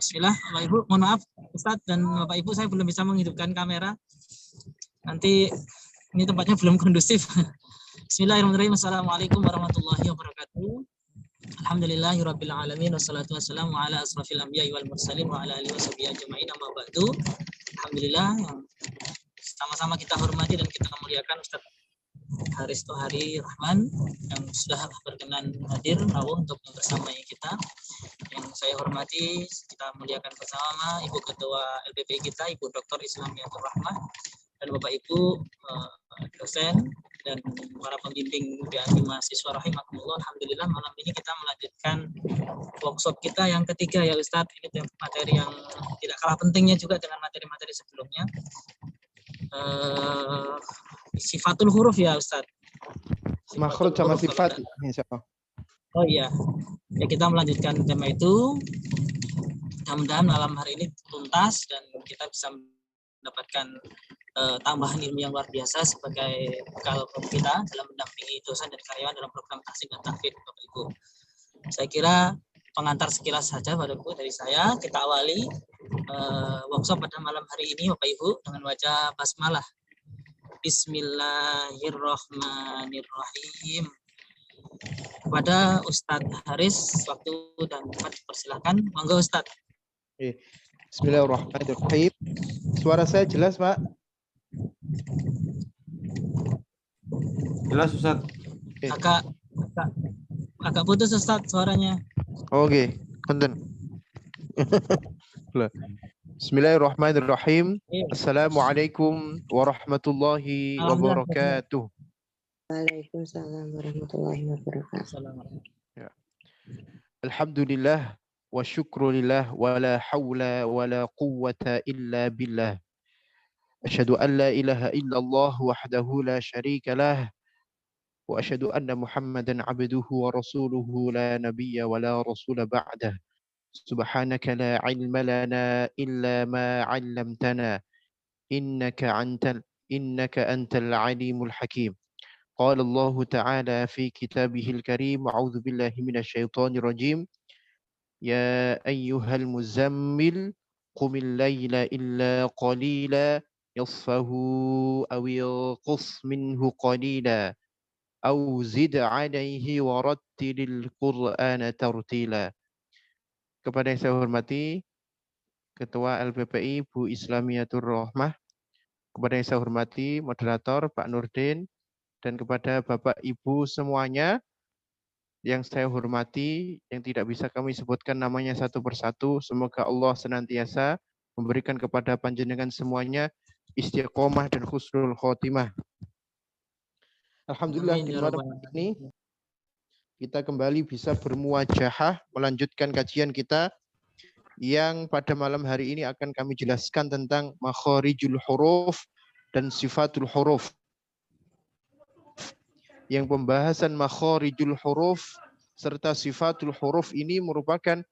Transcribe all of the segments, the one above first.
Bismillah, Bapak Ibu, mohon maaf Ustadz dan Bapak Ibu, saya belum bisa menghidupkan kamera. Nanti ini tempatnya belum kondusif. Bismillahirrahmanirrahim. Assalamualaikum warahmatullahi wabarakatuh. Alhamdulillahirabbil alamin wassalatu wassalamu ala asrofil anbiya'i wal mursalin wa ala alihi washabihi ajmain amma ba'du. Alhamdulillah, yang sama-sama kita hormati dan kita muliakan Ustaz Haris Tohari Rahman yang sudah berkenan hadir untuk bersama kita. Yang saya hormati, kita muliakan bersama Ibu Ketua LPPI kita, Ibu Dr. Islamiyatul Rahmah, dan Bapak Ibu dosen dan para pembimbing BAI mahasiswa rahimakumullah. Alhamdulillah, malam ini kita melanjutkan workshop kita yang ketiga ya Ustadz. Ini materi yang tidak kalah pentingnya juga dengan materi-materi sebelumnya. Sifatul huruf ya Ustadz. Makhraj sama sifat. Oh iya, ya kita melanjutkan tema itu. Mudah-mudahan malam hari ini tuntas dan kita bisa mendapatkan tambahan ilmu yang luar biasa sebagai bekal kita dalam mendampingi dosen dan karyawan dalam program tahsin dan tahfidz Bapak Ibu. Saya kira pengantar sekilas saja Bapak Ibu dari saya. Kita awali workshop pada malam hari ini Bapak Ibu dengan baca basmalah. Bismillahirrahmanirrahim. Kepada Ustadz Haris, waktu dan tempat dipersilakan. Monggo Ustadz. Bismillahirrahmanirrahim. Suara saya jelas, Pak? Jelas, Ustadz. Agak putus Ustadz suaranya. Oke, konten. Bismillahirrahmanirrahim. Assalamualaikum warahmatullahi wabarakatuh. Waalaikumsalam warahmatullahi wabarakatuh. Ya. Alhamdulillah wa syukrulillah wa la hawla wa la quwwata illa billah. Asyhadu an la ilaha illallah wahdahu la syarika lah wa asyhadu anna Muhammadan abduhu wa rasuluhu la nabiyya wa la rasula ba'dah. Subhanaka la ilma lana illa ma 'allamtana innaka antal alimul hakim. Qala Allah Ta'ala fi kitabihil karim, a'udzu billahi minasyaitonir rajim. Ya ayyuhal muzammil qumil laila illa qalila yasfahu aw yanqus minhu qalila aw zid 'alaihi warattilil qur'ana tartila. Kepada yang saya hormati Ketua LPPI Bu Islamiyatur Rahmah, kepada yang saya hormati moderator Pak Nurdin, dan kepada Bapak Ibu semuanya yang saya hormati, yang tidak bisa kami sebutkan namanya satu persatu, semoga Allah senantiasa memberikan kepada panjenengan semuanya istiqomah dan husnul khotimah. Alhamdulillah, di malam ini kita kembali bisa bermuajahah melanjutkan kajian kita yang pada malam hari ini akan kami jelaskan tentang makharijul huruf dan sifatul huruf. Yang pembahasan makharijul huruf serta sifatul huruf ini merupakan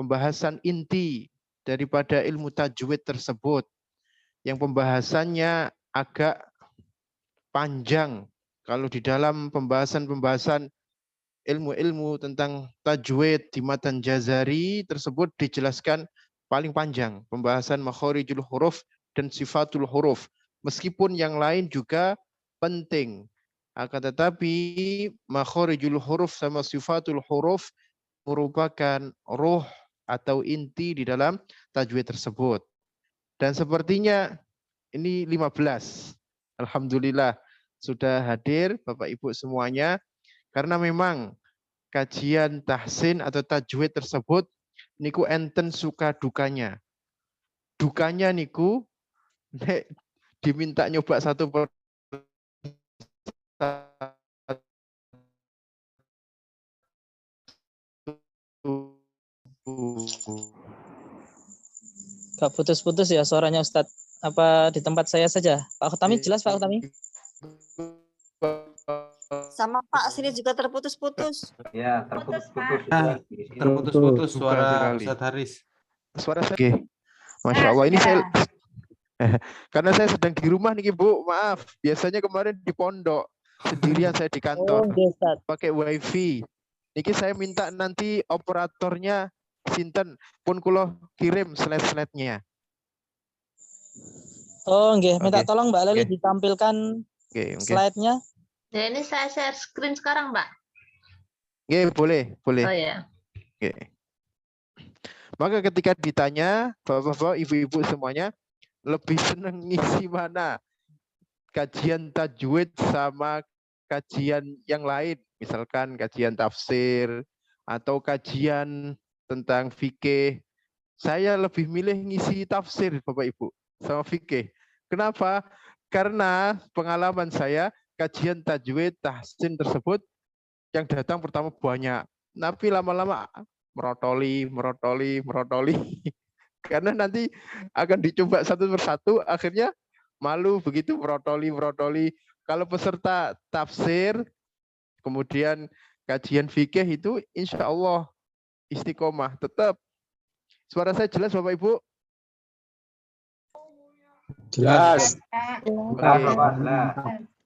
pembahasan inti daripada ilmu tajwid tersebut. Yang pembahasannya agak panjang. Kalau di dalam pembahasan ilmu-ilmu tentang tajwid di matan Jazari tersebut dijelaskan paling panjang. Pembahasan makharijul huruf dan sifatul huruf. Meskipun yang lain juga penting. Akan tetapi makharijul huruf sama sifatul huruf merupakan ruh atau inti di dalam tajwid tersebut. Dan sepertinya ini 15. Alhamdulillah sudah hadir Bapak Ibu semuanya. Karena memang kajian tahsin atau tajwid tersebut niku enten suka dukanya. Dukanya niku diminta nyoba satu per Gak putus-putus ya suaranya Ustadz. Apa di tempat saya saja? Pak Khotami jelas Pak Khotami? Sama Pak, sini juga terputus-putus. Ya, terputus-putus. Terputus-putus suara Ustadz Haris. Suara saya. Okay. Masya Allah, ini saya karena saya sedang di rumah nih Bu, maaf. Biasanya kemarin di pondok, sendirian saya di kantor, pakai wifi. Niki saya minta nanti operatornya sinten pun kula kirim slide-slide-nya. Oh, nggih, minta Oke. tolong Mbak Leli Oke. ditampilkan Oke. slide-nya. Ya, ini saya share screen sekarang, Mbak. Oke, boleh. Oh ya. Oke. Maka ketika ditanya, Bapak-bapak, Ibu-ibu semuanya, lebih senang ngisi mana? Kajian tajwid sama kajian yang lain, misalkan kajian tafsir atau kajian tentang fikih. Saya lebih milih ngisi tafsir, Bapak Ibu, sama fikih. Kenapa? Karena pengalaman saya kajian tajwid, tahsin tersebut yang datang pertama banyak, tapi lama-lama merotoli. Karena nanti akan dicoba satu persatu, akhirnya malu begitu merotoli. Kalau peserta tafsir, kemudian kajian fikih itu insya Allah istiqomah tetap. Suara saya jelas Bapak Ibu? Jelas. Oke.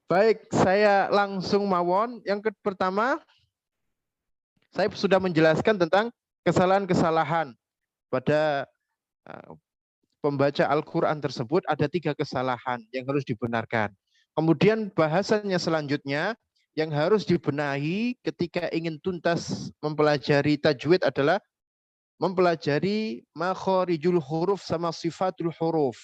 Baik, saya langsung mawon. Yang pertama, saya sudah menjelaskan tentang kesalahan-kesalahan pada pembaca Al-Quran tersebut. Ada 3 kesalahan yang harus dibenarkan. Kemudian bahasannya selanjutnya yang harus dibenahi ketika ingin tuntas mempelajari tajwid adalah mempelajari makharijul huruf sama sifatul huruf.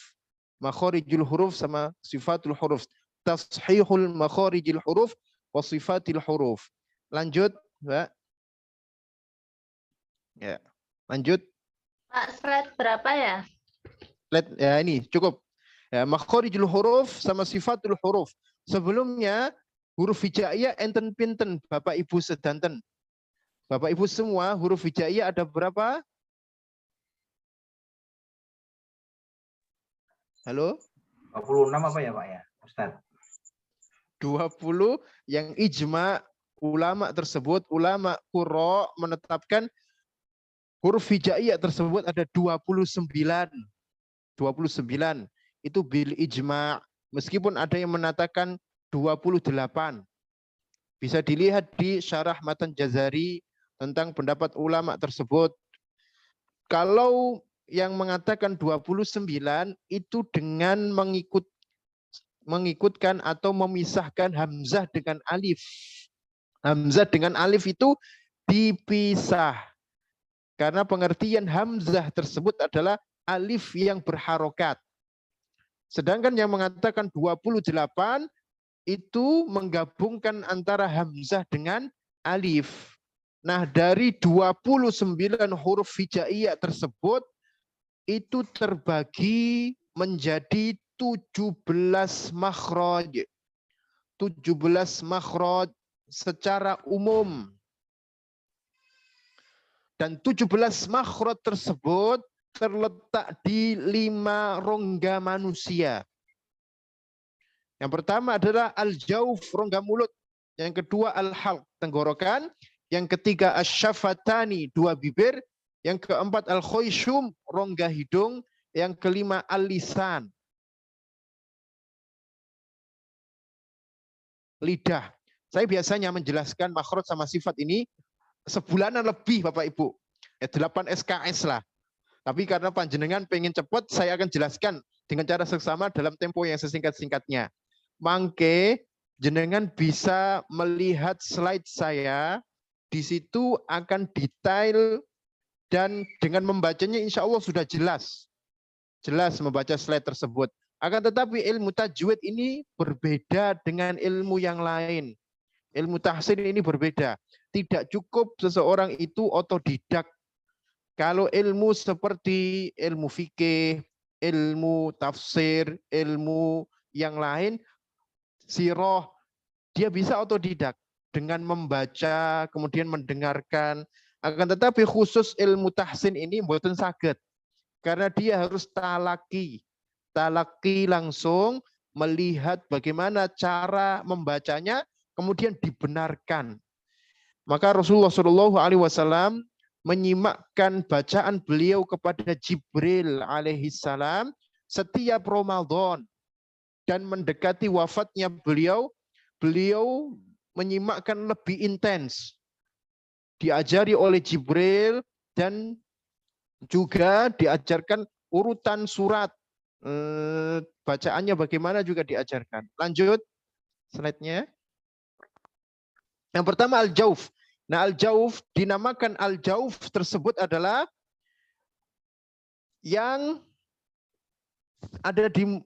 Makharijul huruf sama sifatul huruf. Tashihul makharijil huruf wa sifatil huruf. Lanjut, Mbak. Ya, lanjut. Pak, slide berapa ya? Slide ya ini cukup. Ya, makharijul huruf sama sifatul huruf. Sebelumnya huruf hijaiyah enten pinten Bapak Ibu sedanten. Bapak Ibu semua huruf hijaiyah ada berapa? Halo? 26 apa ya Pak ya, Ustaz? 20 yang ijma ulama tersebut, ulama qurra menetapkan huruf hijaiyah tersebut ada 29. 29 itu bil ijma, meskipun ada yang mengatakan 28. Bisa dilihat di syarah Matan Jazari tentang pendapat ulama tersebut. Kalau yang mengatakan 29 itu dengan mengikutkan atau memisahkan hamzah dengan alif. Hamzah dengan alif itu dipisah. Karena pengertian hamzah tersebut adalah alif yang berharokat. Sedangkan yang mengatakan 28 itu menggabungkan antara hamzah dengan alif. Nah, dari 29 huruf hijaiyah tersebut itu terbagi menjadi 17 makhraj. 17 makhraj secara umum. Dan 17 makhraj tersebut terletak di 5 rongga manusia. Yang pertama adalah al-jauf, rongga mulut. Yang kedua al-halq, tenggorokan. Yang ketiga asy-syafatani, 2 bibir. Yang keempat al-khoyshum, rongga hidung. Yang kelima al-lisan, lidah. Saya biasanya menjelaskan makhraj sama sifat ini sebulanan lebih Bapak Ibu. Ya, 8 SKS lah. Tapi karena panjenengan pengen cepat, saya akan jelaskan dengan cara seksama dalam tempo yang sesingkat-singkatnya. Mangke jenengan bisa melihat slide saya, di situ akan detail dan dengan membacanya insya Allah sudah jelas. Jelas membaca slide tersebut. Akan tetapi ilmu tajwid ini berbeda dengan ilmu yang lain. Ilmu tahsin ini berbeda. Tidak cukup seseorang itu otodidak. Kalau ilmu seperti ilmu fikih, ilmu tafsir, ilmu yang lain, sirah, dia bisa otodidak dengan membaca, kemudian mendengarkan. Akan tetapi khusus ilmu tahsin ini mboten saged. Karena dia harus talaki. Talaki langsung melihat bagaimana cara membacanya, kemudian dibenarkan. Maka Rasulullah SAW menyimakkan bacaan beliau kepada Jibril alaihissalam setiap Ramadan dan mendekati wafatnya beliau menyimakkan lebih intens. Diajari oleh Jibril dan Juga diajarkan urutan surat. Bacaannya bagaimana juga diajarkan. Lanjut slide-nya. Yang pertama al-jauf. Nah, al-jauf dinamakan al-jauf tersebut adalah yang ada di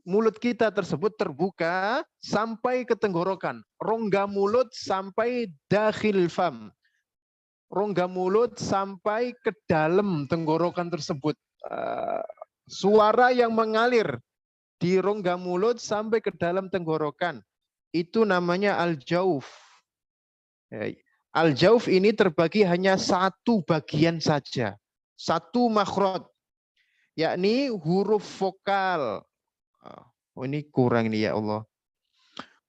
mulut kita tersebut terbuka sampai ke tenggorokan. Rongga mulut sampai dakhil fam. Rongga mulut sampai ke dalam tenggorokan tersebut. Suara yang mengalir di rongga mulut sampai ke dalam tenggorokan. Itu namanya al-jauf. Al-jauf ini terbagi hanya satu bagian saja. Satu makhraj. Yakni huruf vokal. Oh, ini kurang ini ya Allah.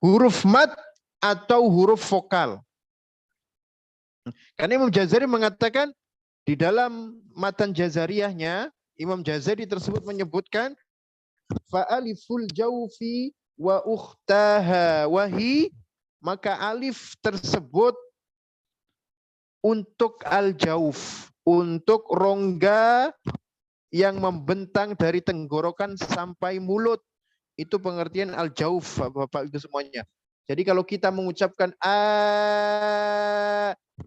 Huruf mad atau huruf vokal. Karena Imam Jazari mengatakan di dalam matan Jazariyahnya, Imam Jazari tersebut menyebutkan fa'aliful jaufi wa ukhtaha wahi, maka alif tersebut untuk al-jauf, untuk rongga yang membentang dari tenggorokan sampai mulut. Itu pengertian al-jauf, Bapak Ibu semuanya. Jadi kalau kita mengucapkan a,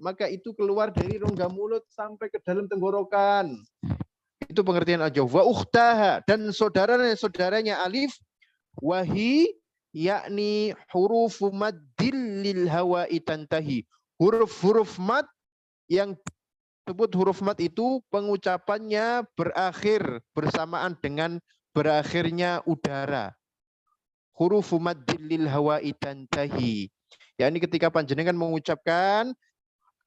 maka itu keluar dari rongga mulut sampai ke dalam tenggorokan. Itu pengertian al-jauf. Wa ukhtaha, dan saudaranya alif, wahi, yakni huruf maddil lil hawa'i tantahi. Huruf-huruf mad yang disebut huruf mad itu pengucapannya berakhir bersamaan dengan berakhirnya udara. Huruf maddil lil hawa'i tantahi. Yakni ketika panjenengan mengucapkan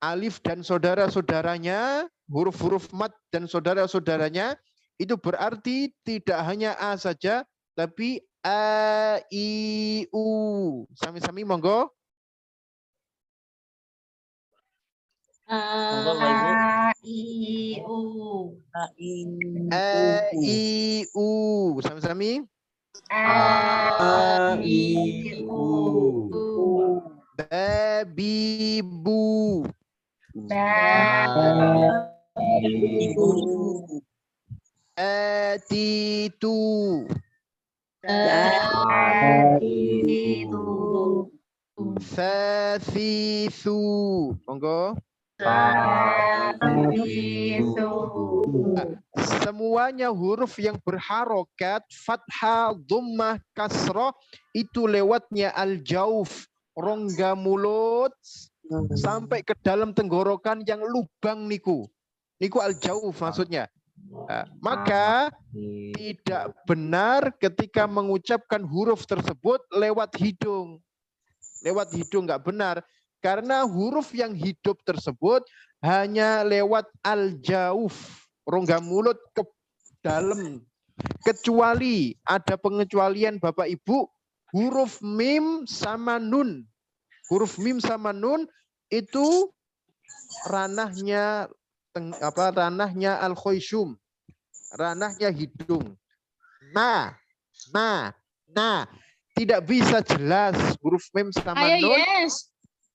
alif dan saudara-saudaranya, huruf-huruf mad dan saudara-saudaranya, itu berarti tidak hanya a saja, tapi a, i, u. Sami-sami monggo. Monggo Bapak Ibu. A, I, U. A, i, u. Sami-sami. A, I, U. Babi, bu. Atitu. Fathisu. Monggo. Semuanya huruf yang berharokat, fathah, dhammah, kasrah, itu lewatnya al-jauf, rongga mulut sampai ke dalam tenggorokan yang lubang niku. Niku al-jauf maksudnya. Maka tidak benar ketika mengucapkan huruf tersebut lewat hidung. Lewat hidung nggak benar. Karena huruf yang hidup tersebut hanya lewat al-jauf, rongga mulut ke dalam. Kecuali ada pengecualian Bapak Ibu, huruf mim sama nun. Huruf mim sama nun itu ranahnya ranahnya al-khoisyum, ranahnya hidung. Nah, tidak bisa jelas huruf mim sama nun.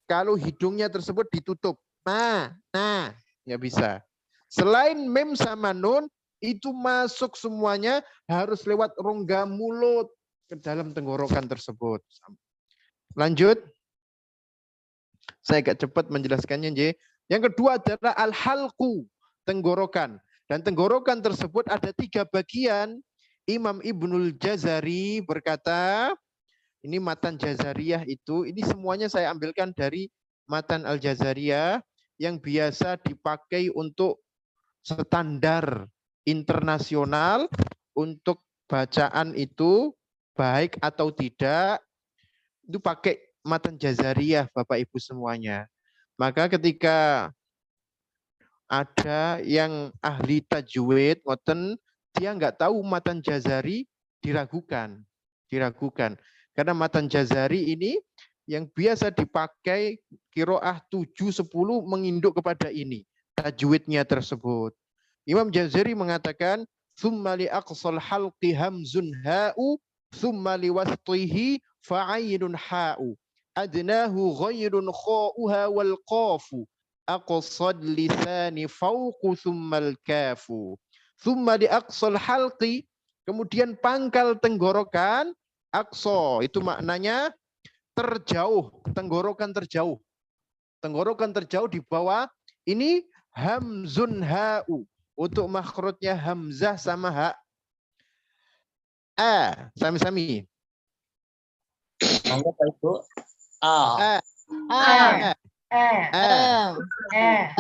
Kalau hidungnya tersebut ditutup. Nah, nggak bisa. Selain mem sama nun, itu masuk semuanya harus lewat rongga mulut ke dalam tenggorokan tersebut. Lanjut. Saya agak cepat menjelaskannya, J. Yang kedua adalah al-halqu, tenggorokan. Dan tenggorokan tersebut ada 3 bagian. Imam Ibnul Jazari berkata, ini matan Jazariyah itu, ini semuanya saya ambilkan dari matan Al-Jazariyah yang biasa dipakai untuk standar internasional untuk bacaan itu baik atau tidak, itu pakai matan Jazariyah Bapak Ibu semuanya. Maka ketika ada yang ahli tajwid, ngoten, dia nggak tahu matan Jazari, diragukan. Karena matan Jazari ini yang biasa dipakai qiraah 7-10 menginduk kepada ini, tajwidnya tersebut. Imam Jazari mengatakan, "Tsumma li aqsal halqi hamzun ha'u, tsumma li wasṭihi fa'aynun ha'u. Adnahu ghairun kha'uha wal qafu. aqsad lisani fauqu thummal kafu. Thumma di aqsal halqi, kemudian pangkal tenggorokan, aqsa itu maknanya terjauh, tenggorokan terjauh. Tenggorokan terjauh di bawah ini hamzun ha'u. Untuk makhrajnya hamzah sama ha. A, sami-sami. Mangga Pak Ibu. A.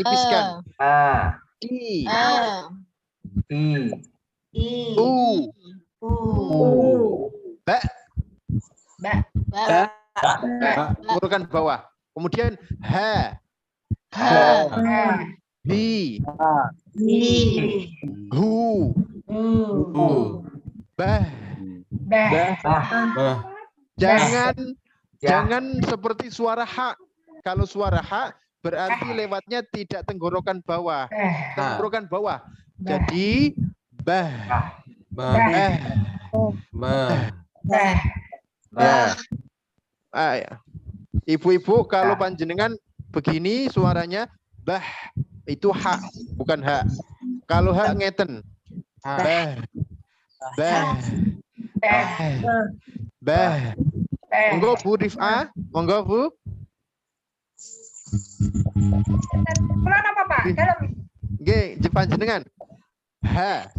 Tipiskan. I. U. Ba. Tenggorokan bawah. Kemudian ha. Hi. Hu. Bah. Jangan seperti suara ha. Kalau suara ha berarti lewatnya tidak tenggorokan bawah. Tenggorokan bawah. Jadi bah. Ya. Ibu-ibu kalau panjenengan begini suaranya bah, itu ha, bukan ha. Kalau ha ngeten. Bah. Monggo Bu Rif'a, monggo Bu. Pulang apa Pak? Dalam. Nggih, panjenengan. Ha.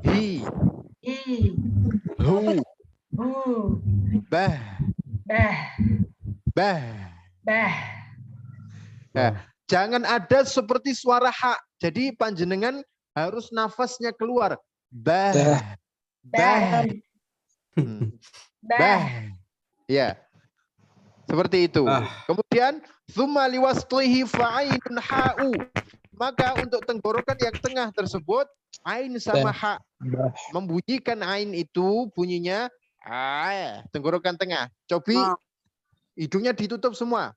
Hi. Hu. Bah. Nah, jangan ada seperti suara ha. Jadi panjenengan harus nafasnya keluar. Bah. Ya. Seperti itu. Kemudian tsumma liwaslihi fa'ainun ha'u. Maka untuk tenggorokan yang tengah tersebut ain sama ha. Membunyikan ain itu bunyinya tenggorokan tengah. Coba hidungnya ditutup semua.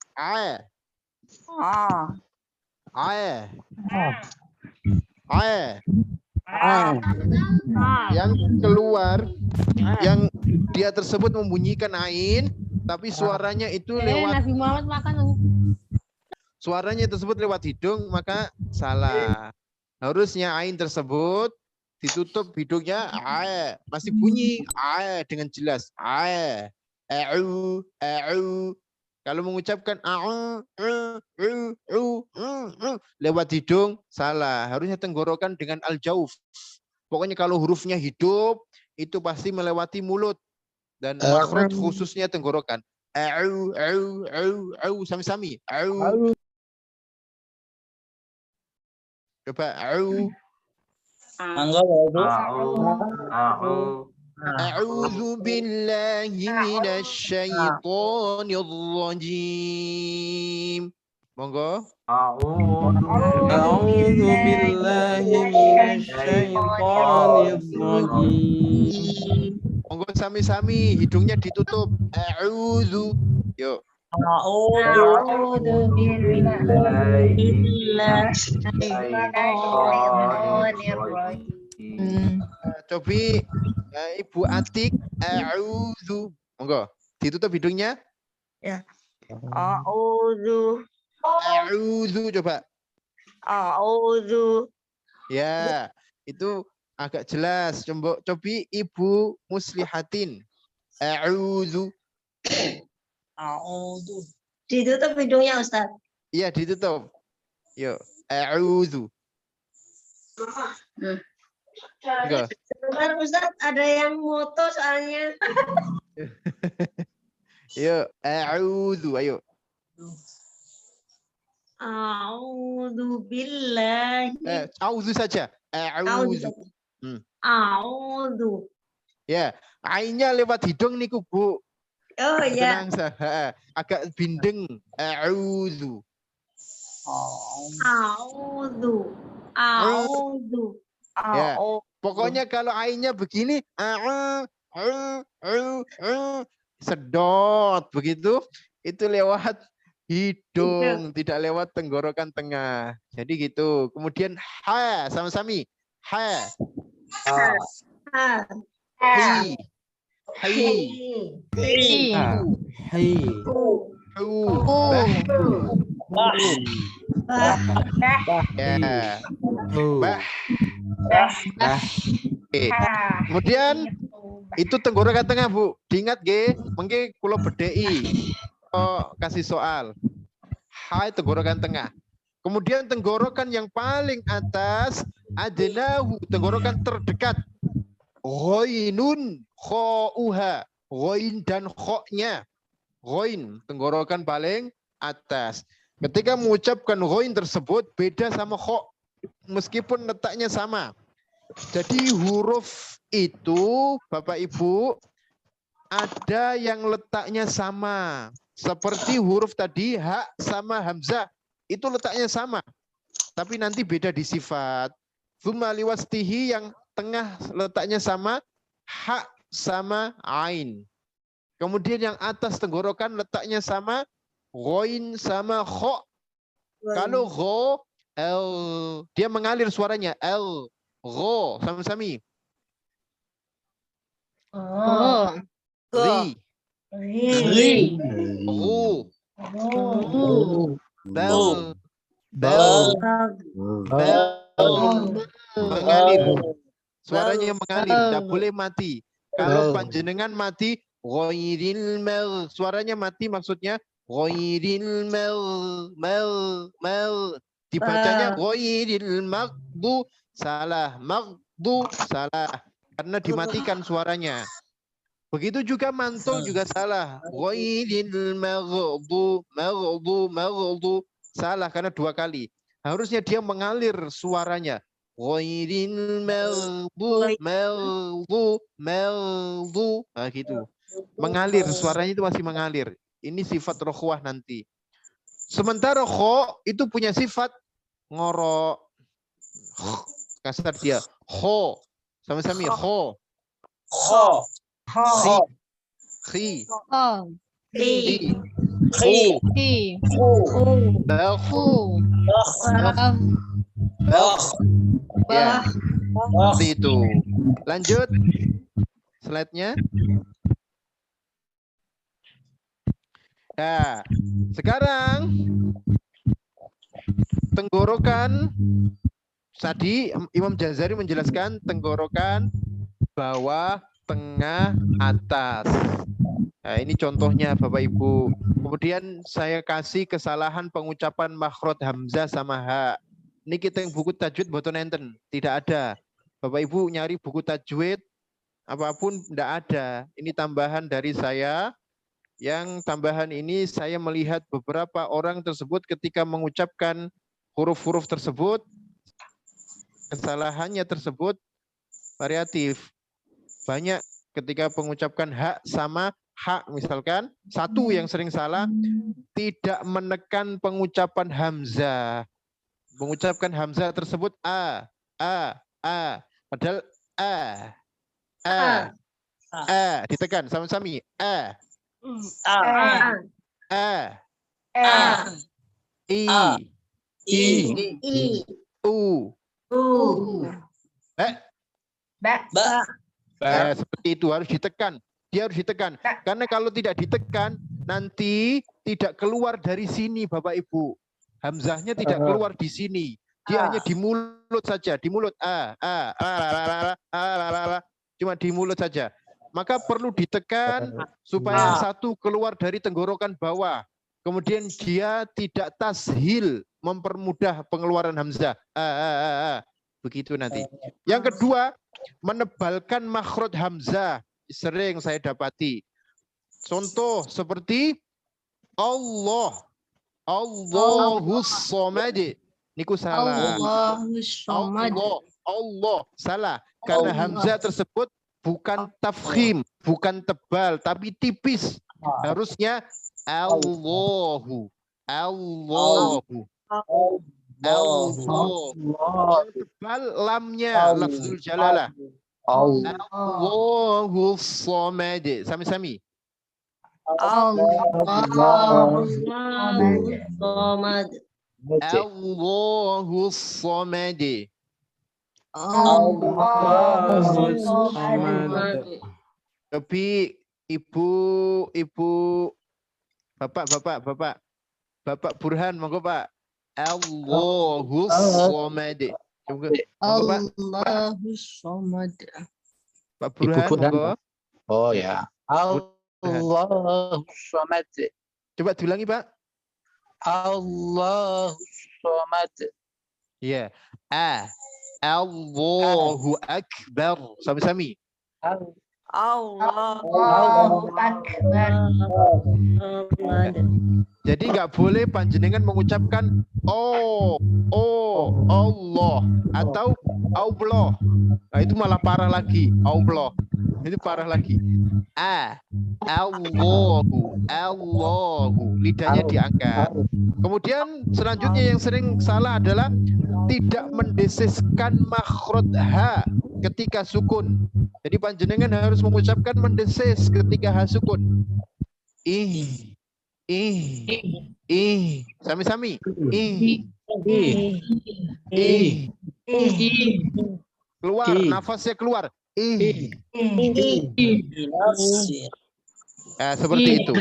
Yang keluar, yang dia tersebut membunyikan ain, tapi suaranya itu lewat. Nabi Muhammad makan. Suaranya tersebut lewat hidung, maka salah. Harusnya ain tersebut ditutup hidungnya, masih bunyi dengan jelas. Kalau mengucapkan lewat hidung salah, harusnya tenggorokan dengan al-jauf. Pokoknya kalau hurufnya hidup itu pasti melewati mulut dan makhraj khususnya tenggorokan. Sami-sami. Coba Mangga Pak Ibu. أعوذ بالله من الشيطان الرجيم. Monggo. أعوذ بالله من الشيطان الرجيم. Monggo sami-sami hidungnya ditutup. A'udzu. Yuk. A'udzu billahi Cobi Ibu Atik, a'udzu. Monggo, ditutup hidungnya. Ya. A'udzu. Coba. A'udzu. Ya, itu agak jelas. Cobi Ibu Muslihatin. A'udzu. Ditutup hidungnya, Ustaz. Iya, ditutup. Yuk, a'udzu. Sebentar Ustaz, ada yang moto soalnya. Yuk, a'udzu, ayo. A'udzu billahi. A'udzu saja. A'udzu. A'udzu. Ya, ainnya lewat hidung niku, Bu. Oh ya. Tenang, agak bindeng. A'udzu. A'udzu. Ya, pokoknya kalau ainnya begini, sedot begitu, itu lewat hidung, tidak lewat tenggorokan tengah. Jadi gitu. Kemudian ha, sama-sami. Ha. Hi. Hi. Bah. Ya. Oh. Bah. Bah. Oke. Kemudian itu tenggorokan tengah, Bu. Diingat nggih, mengke kula bedheki. Oh, kasih soal. Hai tenggorokan tengah. Kemudian tenggorokan yang paling atas adnahu, tenggorokan terdekat. Ghainun khauha. Ghain dan kho-nya. Ghain, tenggorokan paling atas. Ketika mengucapkan ghain tersebut beda sama kho, meskipun letaknya sama. Jadi huruf itu Bapak Ibu ada yang letaknya sama. Seperti huruf tadi ha sama hamzah itu letaknya sama. Tapi nanti beda di sifat. Tsumma liwastihi yang tengah letaknya sama, ha sama ain. Kemudian yang atas tenggorokan letaknya sama, ghain sama kho. Kalau gho, l, dia mengalir suaranya l, gho, sama-sami. Oh. Ri, Ri. ru, bel, Bel. bel, mengalir. Suaranya mengalir, tidak boleh mati. Kalau panjenengan mati, ghairil mel, suaranya mati maksudnya ghairil mel, dibacanya ghairil maghdu, salah, maghdu, salah, karena dimatikan suaranya. Begitu juga mantul juga salah, ghairil maghdu, salah karena dua kali. Harusnya dia mengalir suaranya. Ghairil maghdu. Nah gitu. Mengalir, suaranya itu masih mengalir. Ini sifat rokhwah nanti. Sementara kho itu punya sifat ngorok. Kasar dia. Kho. Sama-sami kho. Kho. Kho. Khi. Ri. Khi. Khu. Bakhu. Bah. Ya, Bah. seperti itu. Lanjut. Slide-nya. Nah, sekarang tenggorokan tadi Imam Jazari menjelaskan tenggorokan bawah, tengah, atas. Nah, ini contohnya Bapak Ibu. Kemudian saya kasih kesalahan pengucapan makhraj hamzah sama ha. Ini kita yang buku tajwid boten enten, tidak ada. Bapak Ibu nyari buku tajwid apapun tidak ada. Ini tambahan dari saya. Yang tambahan ini saya melihat beberapa orang tersebut ketika mengucapkan huruf-huruf tersebut, kesalahannya tersebut variatif. Banyak ketika mengucapkan hak sama hak misalkan, satu yang sering salah, tidak menekan pengucapan hamzah. Mengucapkan hamzah tersebut a, padahal ditekan sama-sami A. i, u, seperti itu harus ditekan. Dia harus ditekan. Karena kalau tidak ditekan nanti tidak keluar dari sini Bapak Ibu. Hamzahnya tidak keluar di sini. Dia hanya di mulut saja, di mulut cuma di mulut saja. Maka perlu ditekan supaya yang satu keluar dari tenggorokan bawah. Kemudian dia tidak tashil, mempermudah pengeluaran hamzah. Begitu nanti. Yang kedua, menebalkan makhraj hamzah. Sering saya dapati. Contoh seperti Allah. Allahus somad. Niku salah. Allah. Salah. Karena hamzah tersebut bukan tafkhim, bukan tebal, tapi tipis. Harusnya Allahu. Tebal lamnya, lafzul jalalah. Allahus somad. Sami-sami. Allahus somad. Tapi ibu Bapak Burhan, monggo Pak. Allahus somad. Monggo Pak. Allahus somad. Pak Ibu Burhan, Burhan, monggo. Pak. Oh ya. Allahus somad. Coba diulangi Pak. Allahus somad. Iya. Allahu Akbar. Sami-sami. Allahu Akbar. Jadi nggak boleh panjenengan mengucapkan Allah atau Allah. Nah, itu malah parah lagi. Allah. Itu parah lagi. Allahu. Lidahnya diangkat. Kemudian selanjutnya yang sering salah adalah tidak mendesiskan makhraj ha ketika sukun. Jadi panjenengan harus mengucapkan mendesis ketika ha sukun. Sami-sami. Keluar, nafasnya keluar. Seperti itu.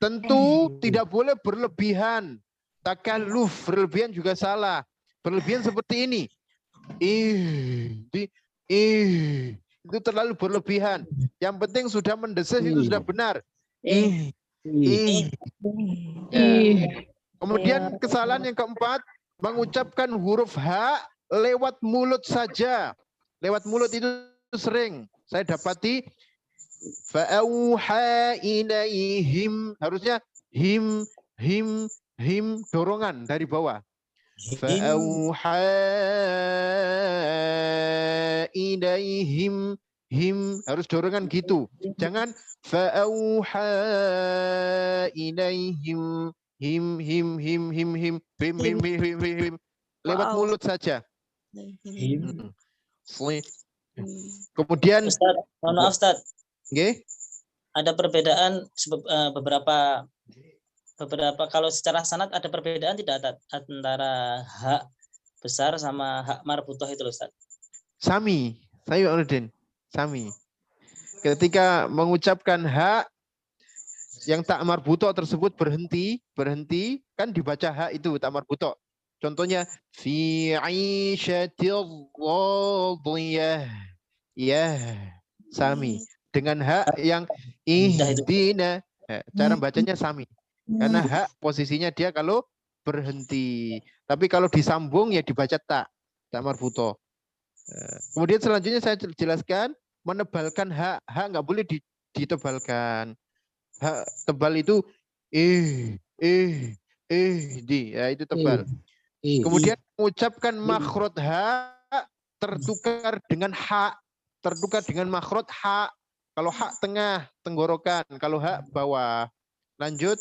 Tentu tidak boleh berlebihan. Takalluf, berlebihan juga salah. Berlebihan seperti ini. Itu terlalu berlebihan. Yang penting sudah mendesis itu sudah benar. Kemudian kesalahan yang keempat, mengucapkan huruf H lewat mulut saja. Lewat mulut itu sering saya dapati. Fa'auha ilaihim, harusnya him dorongan dari bawah. Fa'auha ilaihim, harus dorongan gitu. Jangan fa'auha ilaihim, him. Lewat mulut saja. Kemudian Ustaz, mohon maaf Ustaz. Okay. Ada perbedaan beberapa kalau secara sanad ada perbedaan tidak antara hak besar sama hak marbutoh itu Ustaz? Sami, saya Nurdin. Sami. Ketika mengucapkan hak yang tak marbutoh tersebut berhenti kan dibaca hak itu tak marbutoh. Contohnya fi 'aisyatil radiyah. Ya, sami. Dengan hak yang ihdina, cara bacanya sami. Karena hak posisinya dia kalau berhenti. Tapi kalau disambung ya dibaca tak marbutoh. Kemudian selanjutnya saya jelaskan menebalkan hak nggak boleh ditebalkan. Hak tebal itu ya itu tebal. Kemudian mengucapkan makhraj ha tertukar dengan hak, tertukar dengan makhraj hak. Kalau hak tengah tenggorokan, kalau hak bawah. Lanjut.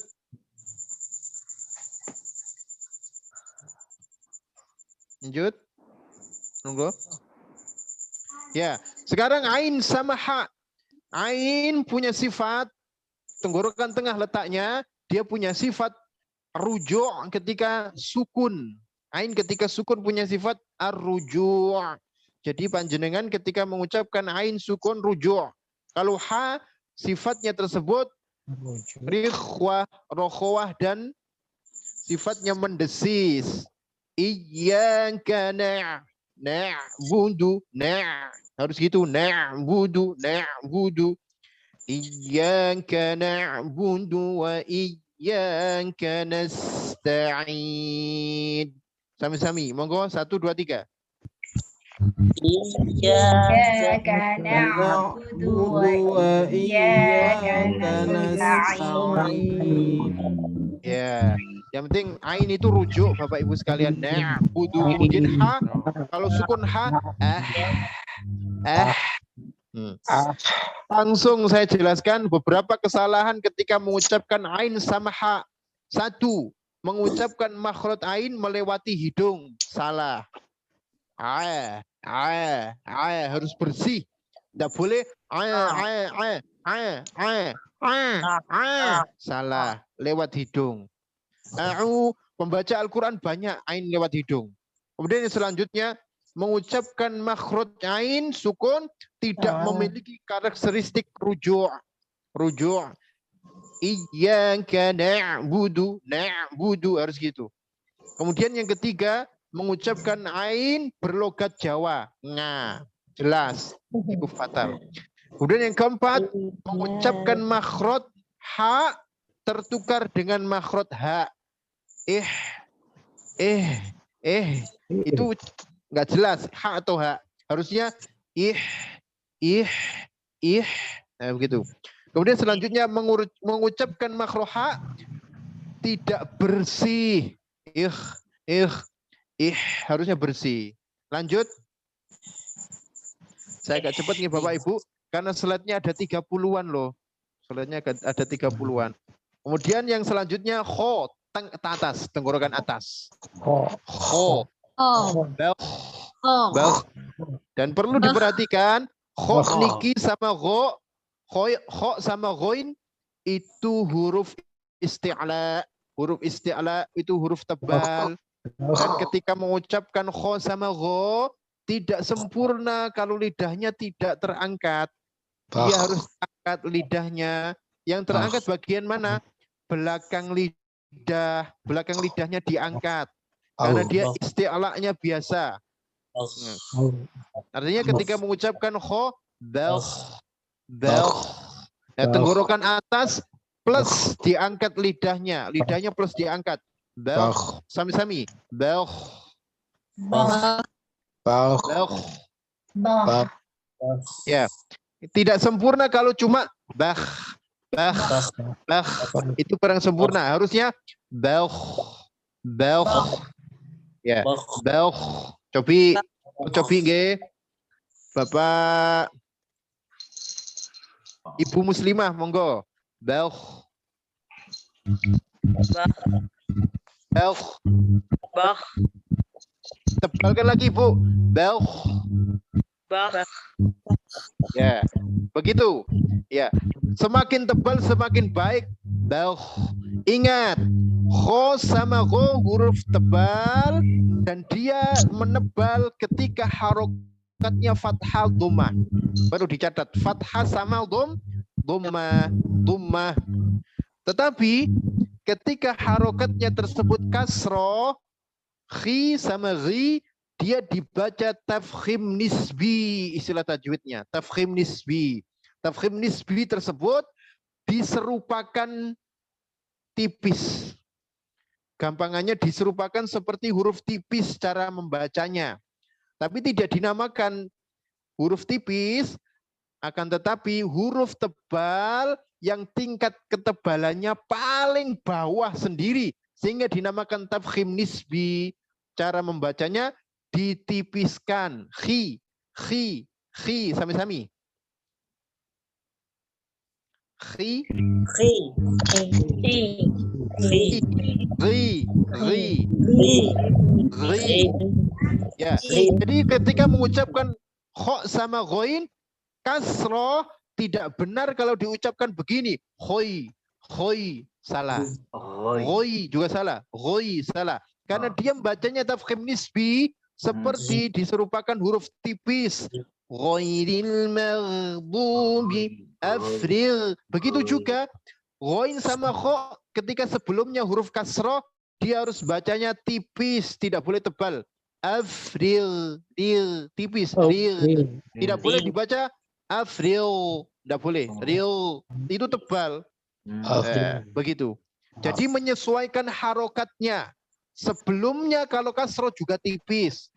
Nunggu. Ya, sekarang ain sama hak. Ain punya sifat tenggorokan tengah letaknya, dia punya sifat rujuk ketika sukun. Ain ketika sukun punya sifat ar-rujuk. Jadi panjenengan ketika mengucapkan ain sukun rujuk. Kalau ha sifatnya tersebut rikhwah, rokhwah dan sifatnya mendesis. Iyyaka na'budu harus gitu na'budu iyyaka na'budu wa iyyaka nasta'in. Sami-sami, monggo 1 2 3. Iyyaka na'budu wa iyyaka nasta'in. Ya, yang penting ain itu rujuk Bapak Ibu sekalian. Na'budu. Kemudian ha, kalau sukun ha Langsung saya jelaskan beberapa kesalahan ketika mengucapkan ain sama ha. 1, mengucapkan makhraj ain melewati hidung, salah. Harus bersih. Tidak boleh salah, lewat hidung. Pembaca Al-Quran banyak ain lewat hidung. Kemudian yang selanjutnya mengucapkan makhraj ain sukun tidak memiliki karakteristik rujuk. Iyyaka na'budu, na'budu harus gitu. Kemudian yang ketiga, mengucapkan ain berlogat Jawa. Nga, jelas. Itu fatal. Kemudian yang keempat, mengucapkan makhraj ha tertukar dengan makhraj ha. Itu nggak jelas ha atau ha. Harusnya ih. Nah, begitu. Kemudian selanjutnya mengucapkan makhraj ha tidak bersih. Harusnya bersih. Lanjut. Saya agak cepat nih Bapak Ibu karena slide-nya ada 30-an loh. Slide-nya ada 30-an. Kemudian yang selanjutnya kho, atas, tenggorokan atas. Kho. Bel. Dan perlu diperhatikan kho niki sama kho sama ghoin itu huruf isti'la. Huruf isti'la itu huruf tebal. Dan ketika mengucapkan kho sama gho, tidak sempurna kalau lidahnya tidak terangkat. Dia harus angkat lidahnya. Yang terangkat bagian mana? Belakang lidah. Belakang lidahnya diangkat. Karena dia isti'la'nya biasa. Artinya ketika mengucapkan kho, bel. Nah, tenggorokan atas plus diangkat lidahnya. Lidahnya plus diangkat. Bel. Sami-sami. Bel. Ya. Tidak sempurna kalau cuma bah. Itu kurang sempurna. Harusnya bel. Ya. Bel. Cobi nggih. Bapak Ibu Muslimah, monggo. Bel. Tebalkan lagi, Bu. Bel. Ya, begitu. Ya, semakin tebal semakin baik. Bel. Ingat, kho sama gho huruf tebal dan dia menebal ketika harokatnya fathah dhammah. Baru dicatat fathah sama dhammah. Tetapi ketika harokatnya tersebut kasroh, khi sama ghi, dia dibaca tafkhim nisbi, istilah tajwidnya. Tafkhim nisbi. Tafkhim nisbi tersebut diserupakan tipis. Gampangannya diserupakan seperti huruf tipis cara membacanya. Tapi tidak dinamakan huruf tipis, akan tetapi huruf tebal yang tingkat ketebalannya paling bawah sendiri. Sehingga dinamakan tafkhim nisbi. Cara membacanya ditipiskan. Khi. Sami-sami. Khi. Ya. Jadi ketika mengucapkan kho sama ghoin, kasroh tidak benar kalau diucapkan begini. Khoi, salah. Khoi juga salah. Khoi salah. Karena dia membacanya tafkhim nisbi seperti diserupakan huruf tipis. Ghairil maghdubi afril. Begitu juga ghoin sama kho ketika sebelumnya huruf kasroh dia harus bacanya tipis, tidak boleh tebal. Afril, tipis, ril. Tidak boleh dibaca Afril, tidak boleh. Ril itu tebal. Begitu. Jadi menyesuaikan harokatnya. Sebelumnya kalau kasroh juga tipis.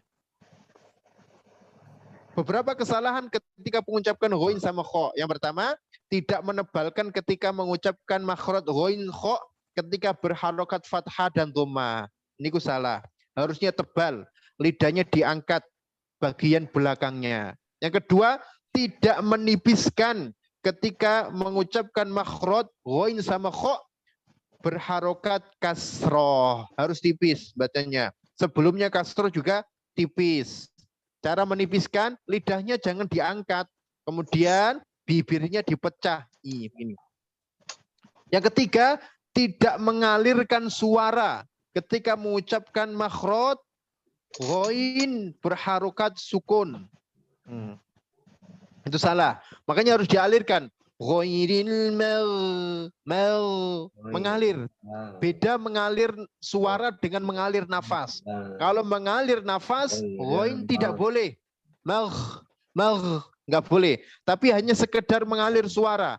Beberapa kesalahan ketika mengucapkan ghoin sama kho. Yang pertama, tidak menebalkan ketika mengucapkan makhraj ghoin kho ketika berharokat fathah dan dhammah. Ini salah. Harusnya tebal. Lidahnya diangkat bagian belakangnya. Yang kedua, tidak menipiskan ketika mengucapkan makhraj ghoin sama kho berharokat kasroh. Harus tipis bacanya. Sebelumnya kasroh juga tipis. Cara menipiskan, lidahnya jangan diangkat. Kemudian bibirnya dipecah. Ini. Yang ketiga, tidak mengalirkan suara ketika mengucapkan makhraj ghoin berharokat sukun. Itu salah. Makanya harus dialirkan. Ghairil mengalir. Beda mengalir suara dengan mengalir nafas. Kalau mengalir nafas, ghain tidak boleh. Nggak boleh. Tapi hanya sekedar mengalir suara.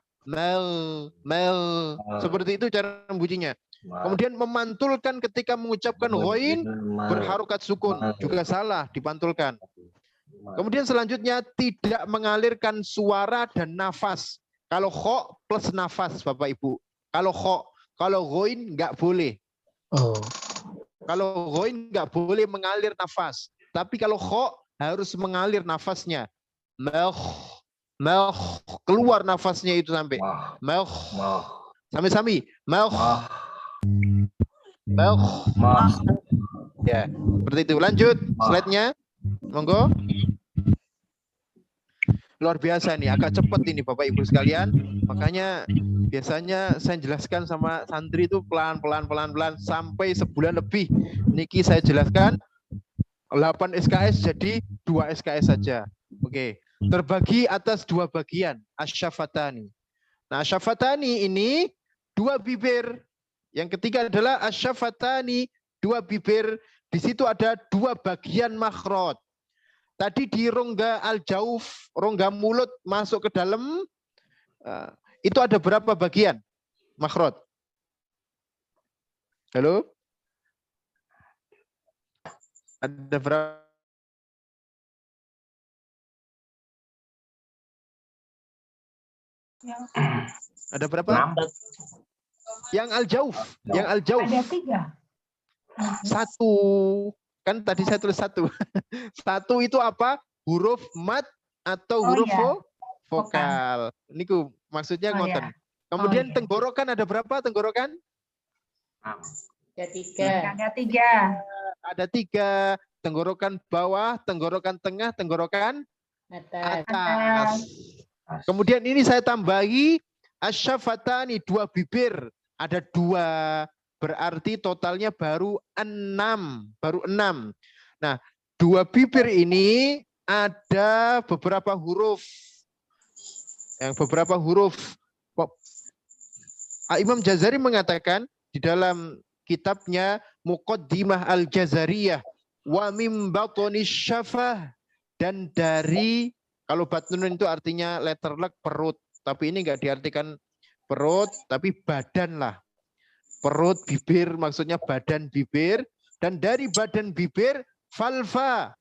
Seperti itu cara bunyinya. Kemudian memantulkan ketika mengucapkan ghain berharokat sukun juga salah dipantulkan. Kemudian selanjutnya tidak mengalirkan suara dan nafas. Kalau kho plus nafas Bapak Ibu. Kalau kho, kalau ghain nggak boleh. Kalau ghain nggak boleh mengalir nafas. Tapi kalau kho harus mengalir nafasnya. Keluar nafasnya itu sampai. Sami-sami. Ya, seperti itu. Lanjut slide-nya. Monggo. Luar biasa nih, agak cepat ini Bapak Ibu sekalian. Makanya biasanya saya jelaskan sama santri itu pelan-pelan sampai sebulan lebih. Niki saya jelaskan 8 SKS jadi 2 SKS saja. Oke. Terbagi atas 2 bagian, asyafatani. Nah, asyafatani ini 2 bibir. Yang ketiga adalah asyafatani, 2 bibir. Di situ ada 2 bagian makhraj. Tadi di rongga al-jauf, rongga mulut masuk ke dalam, itu ada berapa bagian makhraj? Halo? Ada berapa? Ada berapa? 6. Yang al-jauf, yang al-jauf. Ada 3. 1. Kan tadi saya tulis 1. 1 itu apa? Huruf mat atau huruf vokal. Niku maksudnya ngoten. Kemudian tenggorokan ada berapa tenggorokan? Ada 3. Ada 3. Ada 3. Tenggorokan bawah, tenggorokan tengah, tenggorokan atas. Kemudian ini saya tambahi asyafatani, 2 bibir. Ada 2. Berarti totalnya baru 6. Nah, 2 bibir ini ada beberapa huruf. Yang beberapa huruf. Imam Jazari mengatakan di dalam kitabnya Muqaddimah Al-Jazariyah wa mim batonis syafah, dan dari, kalau batnun itu artinya letterlek perut, tapi ini enggak diartikan perut tapi badan lah. Perut, bibir, maksudnya badan bibir. Dan dari badan bibir, falfa.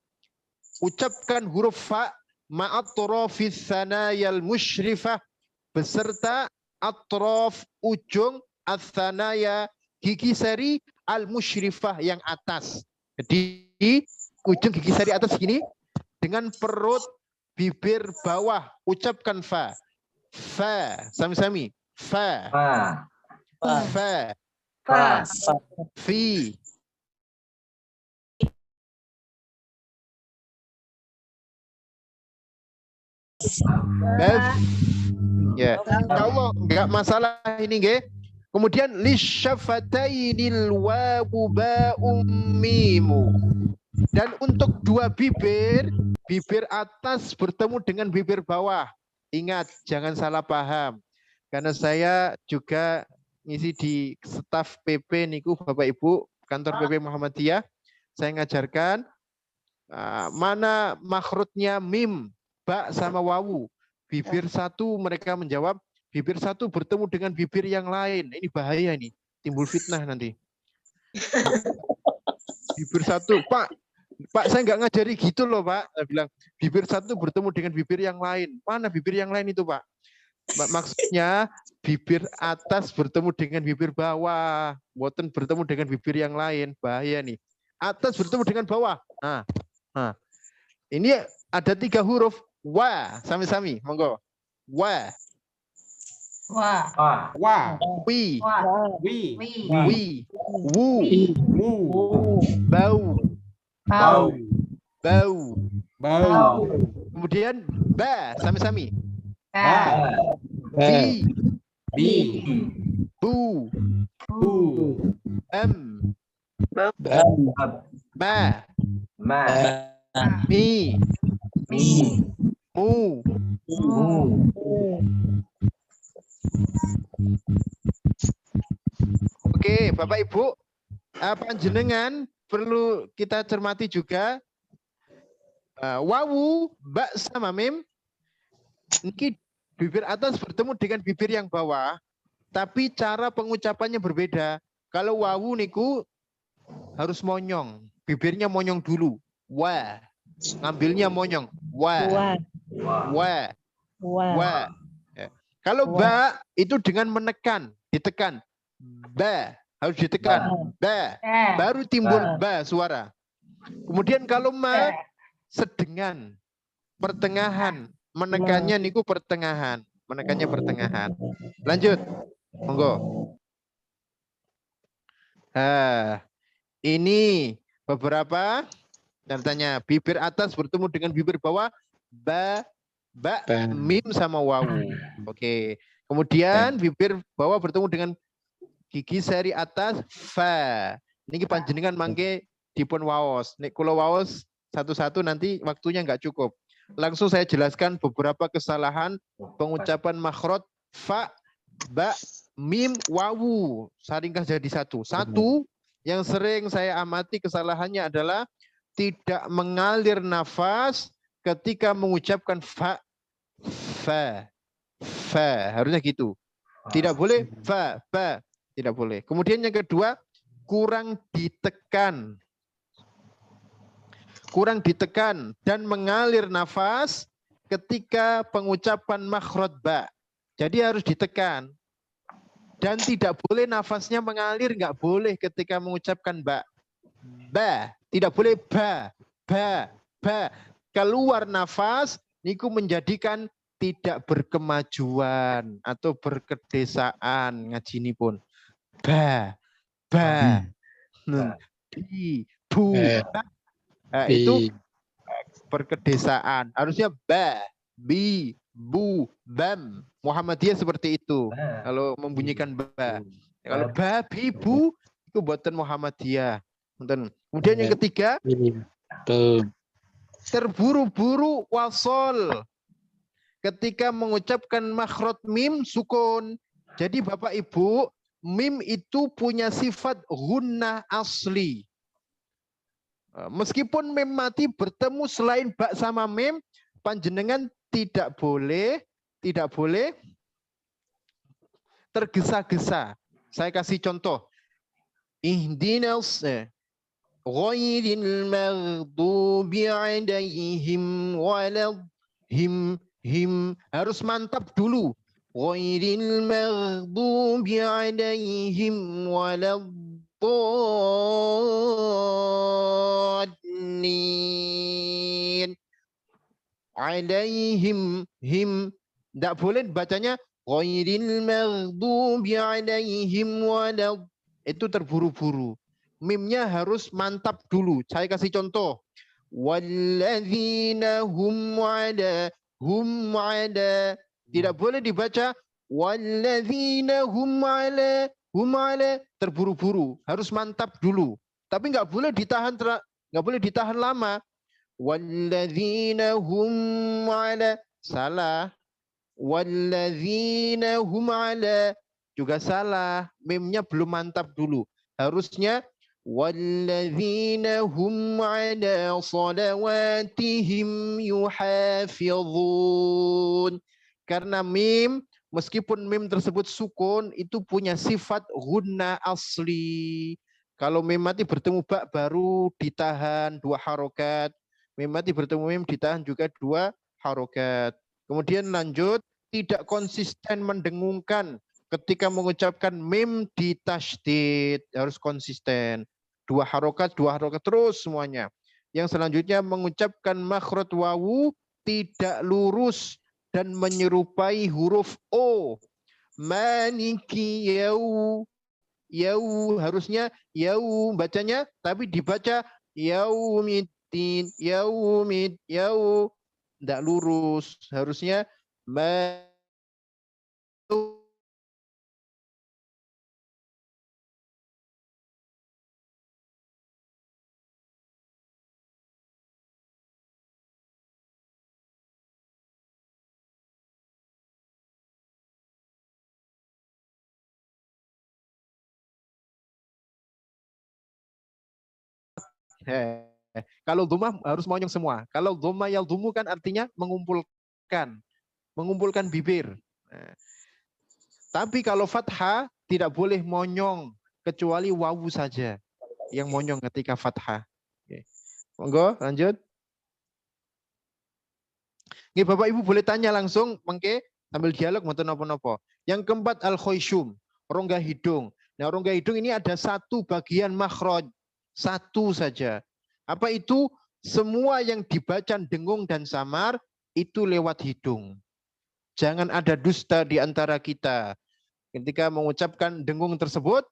Ucapkan huruf fa ma'atrofis sanayal musyrifah. Beserta atrof, ujung, as-sanaya, gigi sari, al-musyrifah, yang atas. Jadi, ujung gigi sari atas gini. Dengan perut, bibir bawah. Ucapkan fa. Fa. Sami-sami. Fa. Fa. Fi. Ya, Allah enggak masalah ini nggih. Kemudian lisyafatainil wawu ba'um mimu. Dan untuk 2 bibir, bibir atas bertemu dengan bibir bawah. Ingat, jangan salah paham. Karena saya juga ngisi di staf PP niku Bapak Ibu, kantor PP Muhammadiyah. Saya ngajarkan mana makhrajnya mim, ba sama wawu. Bibir 1 mereka menjawab, bibir 1 bertemu dengan bibir yang lain. Ini bahaya nih, timbul fitnah nanti. Bibir 1, Pak saya nggak ngajari gitu loh Pak. Saya bilang, bibir 1 bertemu dengan bibir yang lain. Mana bibir yang lain itu Pak? Maksudnya bibir atas bertemu dengan bibir bawah, boten bertemu dengan bibir yang lain, bahaya nih. Atas bertemu dengan bawah. Nah. Ini ada 3 huruf wa, sami-sami, monggo. Wa. Wi. Wu. Bau. Kemudian ba, sami-sami. Bi. Bu. Ma. Mi. Mu. Oke, Bapak Ibu, panjenengan perlu kita cermati juga wawu, ba sama mim niki bibir atas bertemu dengan bibir yang bawah, tapi cara pengucapannya berbeda. Kalau wawu niku harus monyong, bibirnya monyong dulu. Wa, ngambilnya monyong. Wa, wa, wa. Ya. Kalau ba itu dengan menekan, ditekan. Ba harus ditekan. Ba, baru timbul ba suara. Kemudian kalau ma sedengan, pertengahan, menekannya niku pertengahan, menekannya pertengahan. Lanjut, monggo. Ini beberapa tanya bibir atas bertemu dengan bibir bawah, ba, mim sama wawu. Oke. Kemudian bibir bawah bertemu dengan gigi seri atas, fa. Ini panjenengan mangke dipun waos. Nek kula waos satu-satu nanti waktunya nggak cukup. Langsung saya jelaskan beberapa kesalahan pengucapan makhraj fa, ba, mim, wawu. Saringkas jadi satu. Satu yang sering saya amati kesalahannya adalah tidak mengalir nafas ketika mengucapkan fa. Harusnya gitu. Tidak boleh fa, ba. Tidak boleh. Kemudian yang kedua, kurang ditekan. Kurang ditekan dan mengalir nafas ketika pengucapan makhraj ba. Jadi harus ditekan. Dan tidak boleh nafasnya mengalir, nggak boleh ketika mengucapkan ba. Ba, tidak boleh ba. Keluar nafas, niku menjadikan tidak berkemajuan atau berkedesaan ngaji ini pun. Ba, bi, bu, itu berkedesaan. Harusnya ba, bi, bu, bam. Muhammadiyah seperti itu. Kalau membunyikan ba. Kalau ba, bi, bu, itu buatan Muhammadiyah. Kemudian yang ketiga, terburu-buru wasol. Ketika mengucapkan makhraj mim sukun. Jadi Bapak Ibu, mim itu punya sifat gunnah asli. Meskipun mim mati bertemu selain ba sama mim, panjenengan tidak boleh tergesa-gesa. Saya kasih contoh. Ihdinas ghairil maghdubi alaihim waladhim harus mantap dulu. Ghairil maghdubi alaihim waladhdallin. Alaihim tidak boleh bacanya ghairil maghdubi alaihim walad. Itu terburu-buru. Mimnya harus mantap dulu. Saya kasih contoh. Walladzina hum ala. Tidak boleh dibaca walladzina hum ala terburu-buru. Harus mantap dulu. Tapi nggak boleh ditahan lama. Walladzina hum ala salah. Walladzina hum ala juga salah. Mimnya belum mantap dulu. Harusnya walladzina hum ala salawatihim yuhafizun. Karena mim, meskipun mim tersebut sukun, itu punya sifat gunnah asli. Kalau mim mati bertemu ba baru ditahan 2 harokat. Mim mati bertemu mim ditahan juga 2 harokat. Kemudian lanjut, tidak konsisten mendengungkan ketika mengucapkan mim di tasydid. Harus konsisten. 2 harokat terus semuanya. Yang selanjutnya mengucapkan makhraj wawu tidak lurus dan menyerupai huruf O. Maliki yau. Harusnya yau bacanya, tapi dibaca yaumiddin. Tidak lurus. Harusnya Kalau dhammah harus monyong semua. Kalau dhamma yaldhumu kan artinya mengumpulkan bibir. Nah, tapi kalau fathah tidak boleh monyong kecuali wawu saja yang monyong ketika fathah. Oke. Monggo lanjut. Nggih Bapak Ibu boleh tanya langsung mengke sambil dialog mboten napa-napa. Yang keempat al-khoisyum, rongga hidung. Nah, rongga hidung ini ada satu bagian makhraj, satu saja. Apa itu? Semua yang dibaca dengung dan samar itu lewat hidung. Jangan ada dusta di antara kita. Ketika mengucapkan dengung tersebut,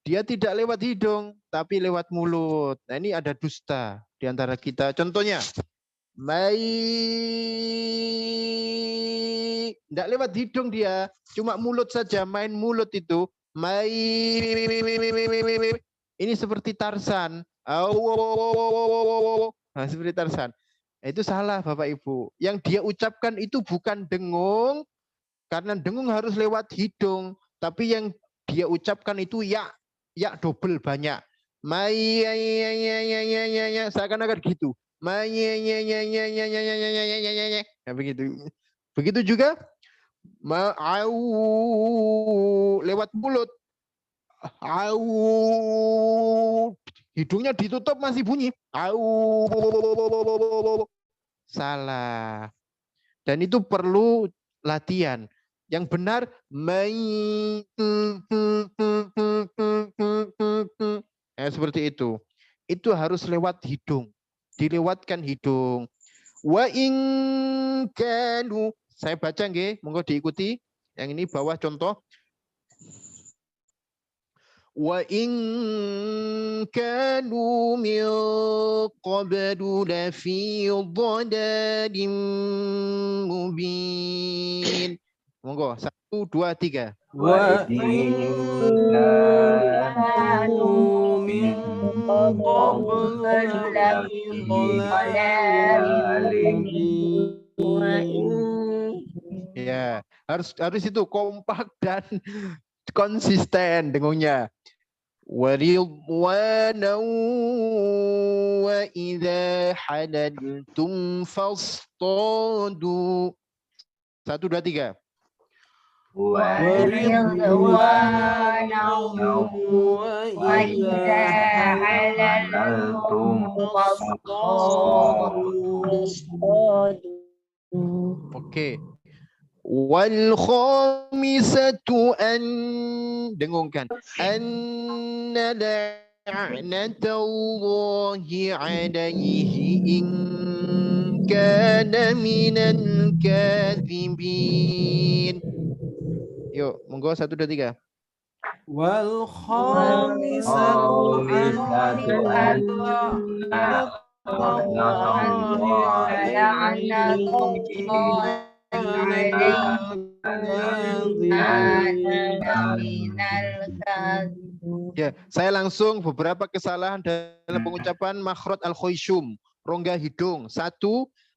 dia tidak lewat hidung, tapi lewat mulut. Nah, ini ada dusta di antara kita. Contohnya, tidak lewat hidung dia, cuma mulut saja, main mulut itu. Ini seperti Tarsan. Nah, seperti Tarsan. Itu salah Bapak Ibu. Yang dia ucapkan itu bukan dengung, karena dengung harus lewat hidung. Tapi yang dia ucapkan itu ya double banyak. Seakan-akan gitu. Nah, begitu. Begitu juga lewat mulut. Hidungnya ditutup masih bunyi. Salah. Dan itu perlu latihan. Yang benar seperti itu. Itu harus lewat hidung. Dilewatkan hidung. Wa in kanu, saya baca nggih, monggo diikuti. Yang ini bawah contoh. Wa in kanu min qablu lafi dhalalin mubin. Monggo 1 2 3. Wa kanu min qablu lafi dhalalin mubin. Ya, harus itu kompak dan konsisten dengungnya. Waridwana wa idza halaltum fastadu. 1 2 3. Oke. Wal khamisatu an, dengungkan, anna la'natallahi alaihi in kana minal kadhibin. Yuk, monggo 1 2 3. Wal khamisatu Ya, saya langsung beberapa kesalahan dalam pengucapan makhraj al-khoisyum, rongga hidung. 1,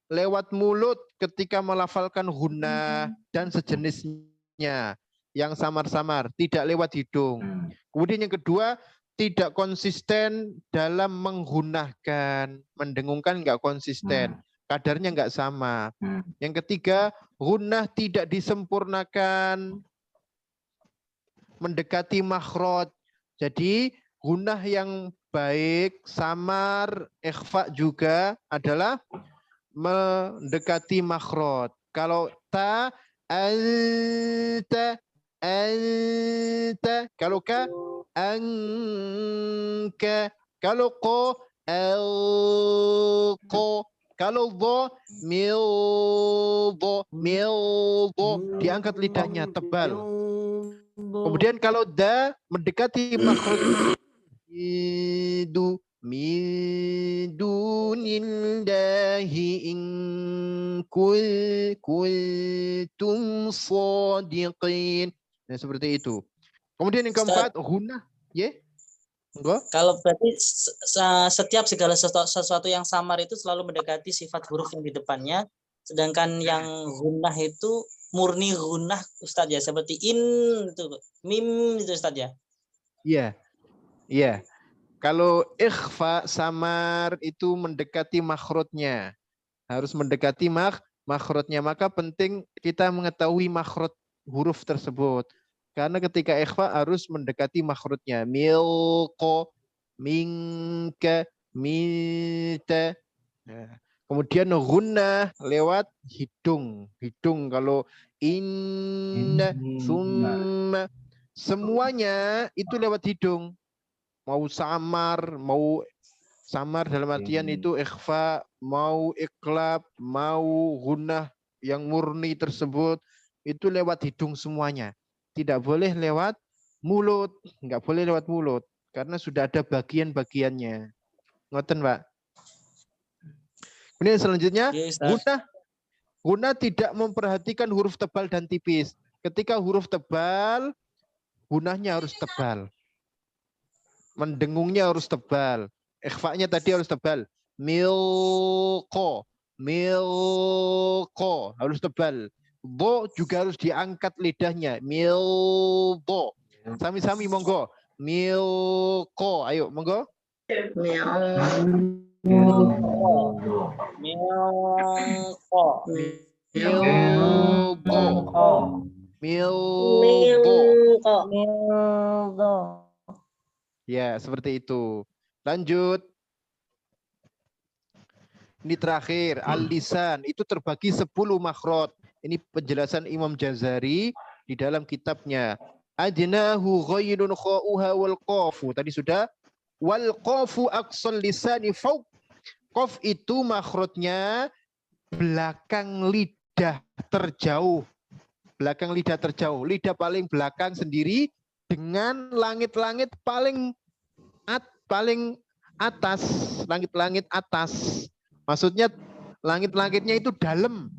lewat mulut ketika melafalkan gunnah dan sejenisnya yang samar-samar, tidak lewat hidung. Kemudian yang kedua, tidak konsisten dalam menggunahkan, mendengungkan enggak konsisten, kadarnya enggak sama. Yang ketiga, gunnah tidak disempurnakan mendekati makhraj. Jadi gunnah yang baik, samar, ikhfa juga adalah mendekati makhraj. Kalau ta, anta, anta. Kalau ka, anka. Kalau ko, alqo. Kalau dho, mildo, mildo. Diangkat lidahnya, tebal. Kemudian kalau da mendekati makhraj midu midunillahi in kuntum shadiqin. Nah, seperti itu. Kemudian yang keempat, gunnah, ya. Enggak? Kalau berarti setiap segala sesuatu yang samar itu selalu mendekati sifat huruf yang di depannya, sedangkan yang gunnah itu murni gunnah, Ustadz ya, seperti in itu, mim itu Ustadz ya. Iya. Iya. Kalau ikhfa samar itu mendekati makhrajnya. Harus mendekati makhrajnya. Maka penting kita mengetahui makhraj huruf tersebut. Karena ketika ikhfa harus mendekati makhrajnya. Milko, minka, mita. Nah, kemudian gunnah lewat hidung. Hidung kalau inna, summa. Semuanya itu lewat hidung. Mau samar dalam artian itu ikhfa, mau iklab, mau gunnah yang murni tersebut itu lewat hidung semuanya. Tidak boleh lewat mulut, enggak boleh lewat mulut karena sudah ada bagian-bagiannya. Ngoten, Pak. Kemudian selanjutnya gunnah tidak memperhatikan huruf tebal dan tipis. Ketika huruf tebal, gunnahnya harus tebal. Mendengungnya harus tebal. Ikhfa'nya tadi harus tebal. Milko harus tebal. Bo juga harus diangkat lidahnya. Milbo. Sami-sami monggo. Milko. Ayo monggo. Milbo. Ya, seperti itu. Lanjut. Ini terakhir, al-lisan itu terbagi 10 makhraj. Ini penjelasan Imam Jazari di dalam kitabnya. Adnahu ghairun kha'uha wal qafu. Tadi sudah. Wal qafu aqsal lisani fauq. Qaf itu makhrajnya belakang lidah terjauh. Belakang lidah terjauh. Lidah paling belakang sendiri dengan langit-langit paling atas, langit-langit atas. Maksudnya langit-langitnya itu dalam.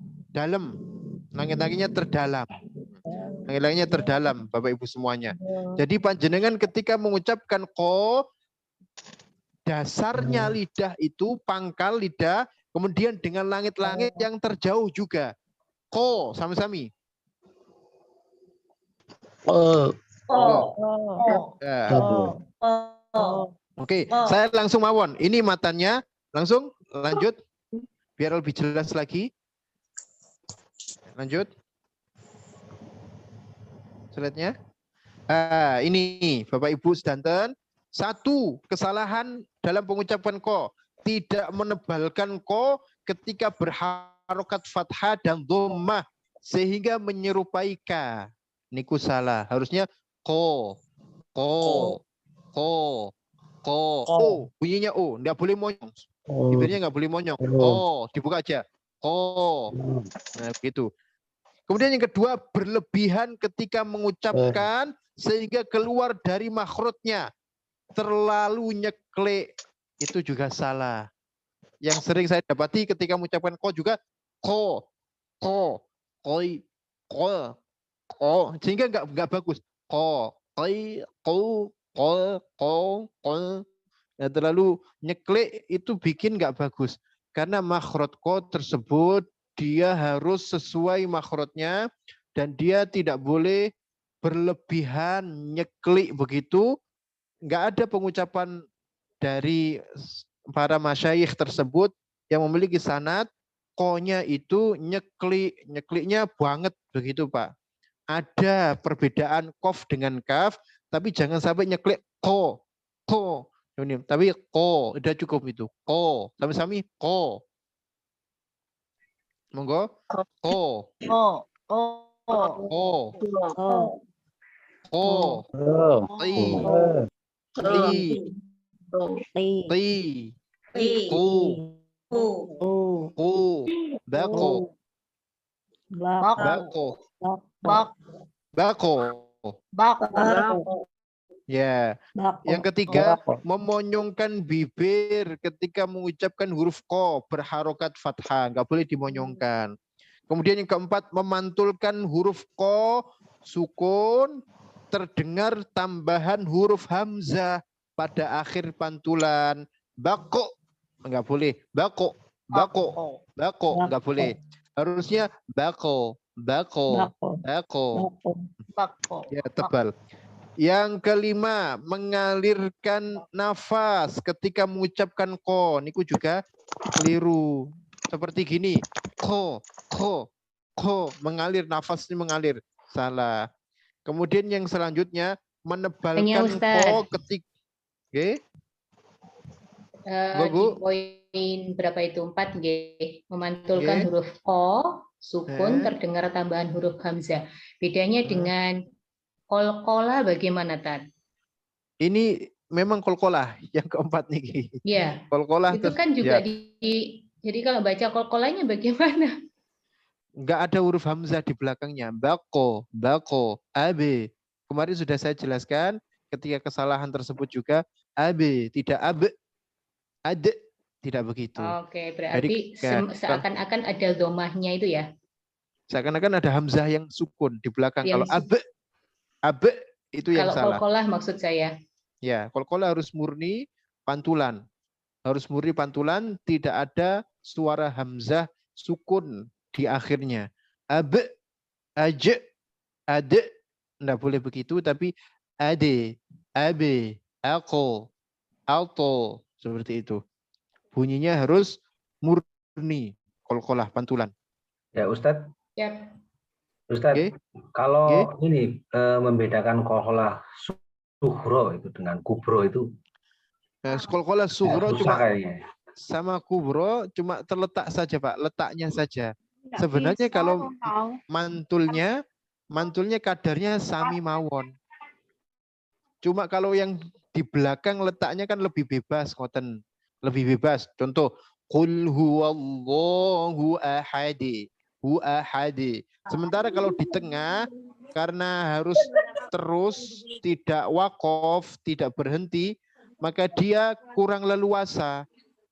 Langit-langitnya terdalam. Langit-langitnya terdalam, Bapak Ibu semuanya. Jadi panjenengan ketika mengucapkan ko, dasarnya lidah itu, pangkal lidah, kemudian dengan langit-langit yang terjauh juga. Ko, sami-sami. Oke, saya langsung mawon. Ini matanya, langsung lanjut biar lebih jelas lagi. Lanjut. Slide-nya. Ini Bapak Ibu sedanten, satu kesalahan dalam pengucapan ko, tidak menebalkan ko ketika berharokat fathah dan dhammah sehingga menyerupai ka. Niku salah. Harusnya ko. Bunyinya o, enggak boleh monyong. Bibirnya enggak boleh monyong. Dibuka aja. Nah, begitu. Kemudian yang kedua, berlebihan ketika mengucapkan sehingga keluar dari makhrajnya. Terlalu nyeklek. Itu juga salah. Yang sering saya dapati ketika mengucapkan ko juga sehingga enggak bagus. Nah, terlalu nyeklek itu bikin enggak bagus. Karena makhraj ko tersebut dia harus sesuai makhrajnya dan dia tidak boleh berlebihan nyeklik begitu. Enggak ada pengucapan dari para masyayikh tersebut yang memiliki sanad ko-nya itu nyekliknya banget begitu, Pak. Ada perbedaan kof dengan kaf, tapi jangan sampai nyeklik ko. Tapi ko, udah cukup itu. Ko, sami-sami ko. Monggo. Ko. Bako. Ya. Yang ketiga, memonyongkan bibir ketika mengucapkan huruf ko berharokat fathah, nggak boleh dimonyongkan. Kemudian yang keempat, memantulkan huruf ko sukun terdengar tambahan huruf hamzah pada akhir pantulan. Bako nggak boleh. Bako nggak boleh. Harusnya bako. Ya, tebal. Yang kelima, mengalirkan nafas ketika mengucapkan ko. Niku juga keliru. Seperti gini, ko, mengalir, nafas ini mengalir. Salah. Kemudian yang selanjutnya, menebalkan ko ketika. Oke. Di poin berapa itu? 4 G. Memantulkan huruf ko, sukun, terdengar tambahan huruf hamzah. Bedanya dengan kolkolah bagaimana, Tan? Ini memang kolkolah yang keempat nih. Iya. Kolkolah itu kan juga jadi kalau baca kolkolahnya bagaimana? Enggak ada huruf hamzah di belakangnya. Bako, abe. Kemarin sudah saya jelaskan ketika kesalahan tersebut juga abe, tidak abe, ade, tidak begitu. Oke, berarti seakan-akan ada domahnya itu ya? Seakan-akan ada hamzah yang sukun di belakang. Kalau abe itu yang salah. Kalau kolkolah maksud saya. Ya, kolkolah harus murni pantulan. Harus murni pantulan, tidak ada suara hamzah sukun di akhirnya. Abe, aje, ade, enggak boleh begitu, tapi ade, abe, ako, alto, seperti itu. Bunyinya harus murni, kolkolah, pantulan. Ya, Ustadz. Ya. Ustadz, kalau ini membedakan kolkolah sughro itu dengan kubro itu. Nah, kolkolah sughro cuma kayaknya. Sama kubro cuma terletak saja, Pak, letaknya saja. Sebenarnya kalau mantulnya kadarnya sami mawon. Cuma kalau yang di belakang letaknya kan lebih bebas, ngoten. Lebih bebas. Contoh, qul huwallahu ahad. Sementara kalau di tengah karena harus terus tidak waqaf, tidak berhenti, maka dia kurang leluasa.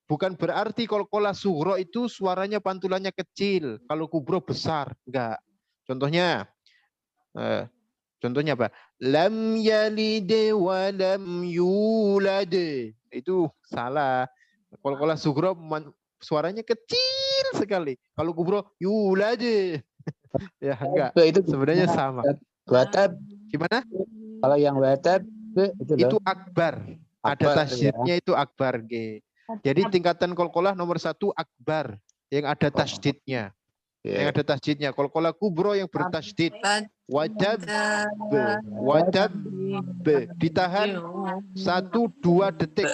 Bukan berarti kolkolah sughro itu suaranya pantulannya kecil, kalau kubro besar, enggak. Contohnya apa? Lam yalid wa lam yulad. Itu salah. Kolkolah sughro suaranya kecil sekali. Kalau kubro yulad. Ya enggak. Itu sebenarnya sama. Watab. Gimana? Kalau yang watab itu akbar. Ada tasydidnya itu akbar, G. Jadi tingkatan kolkolah nomor 1 akbar yang ada tasydidnya. Yang ada tasydidnya. Kolkolah kubro yang bertasydid. Wadab ditahan 1-2 detik.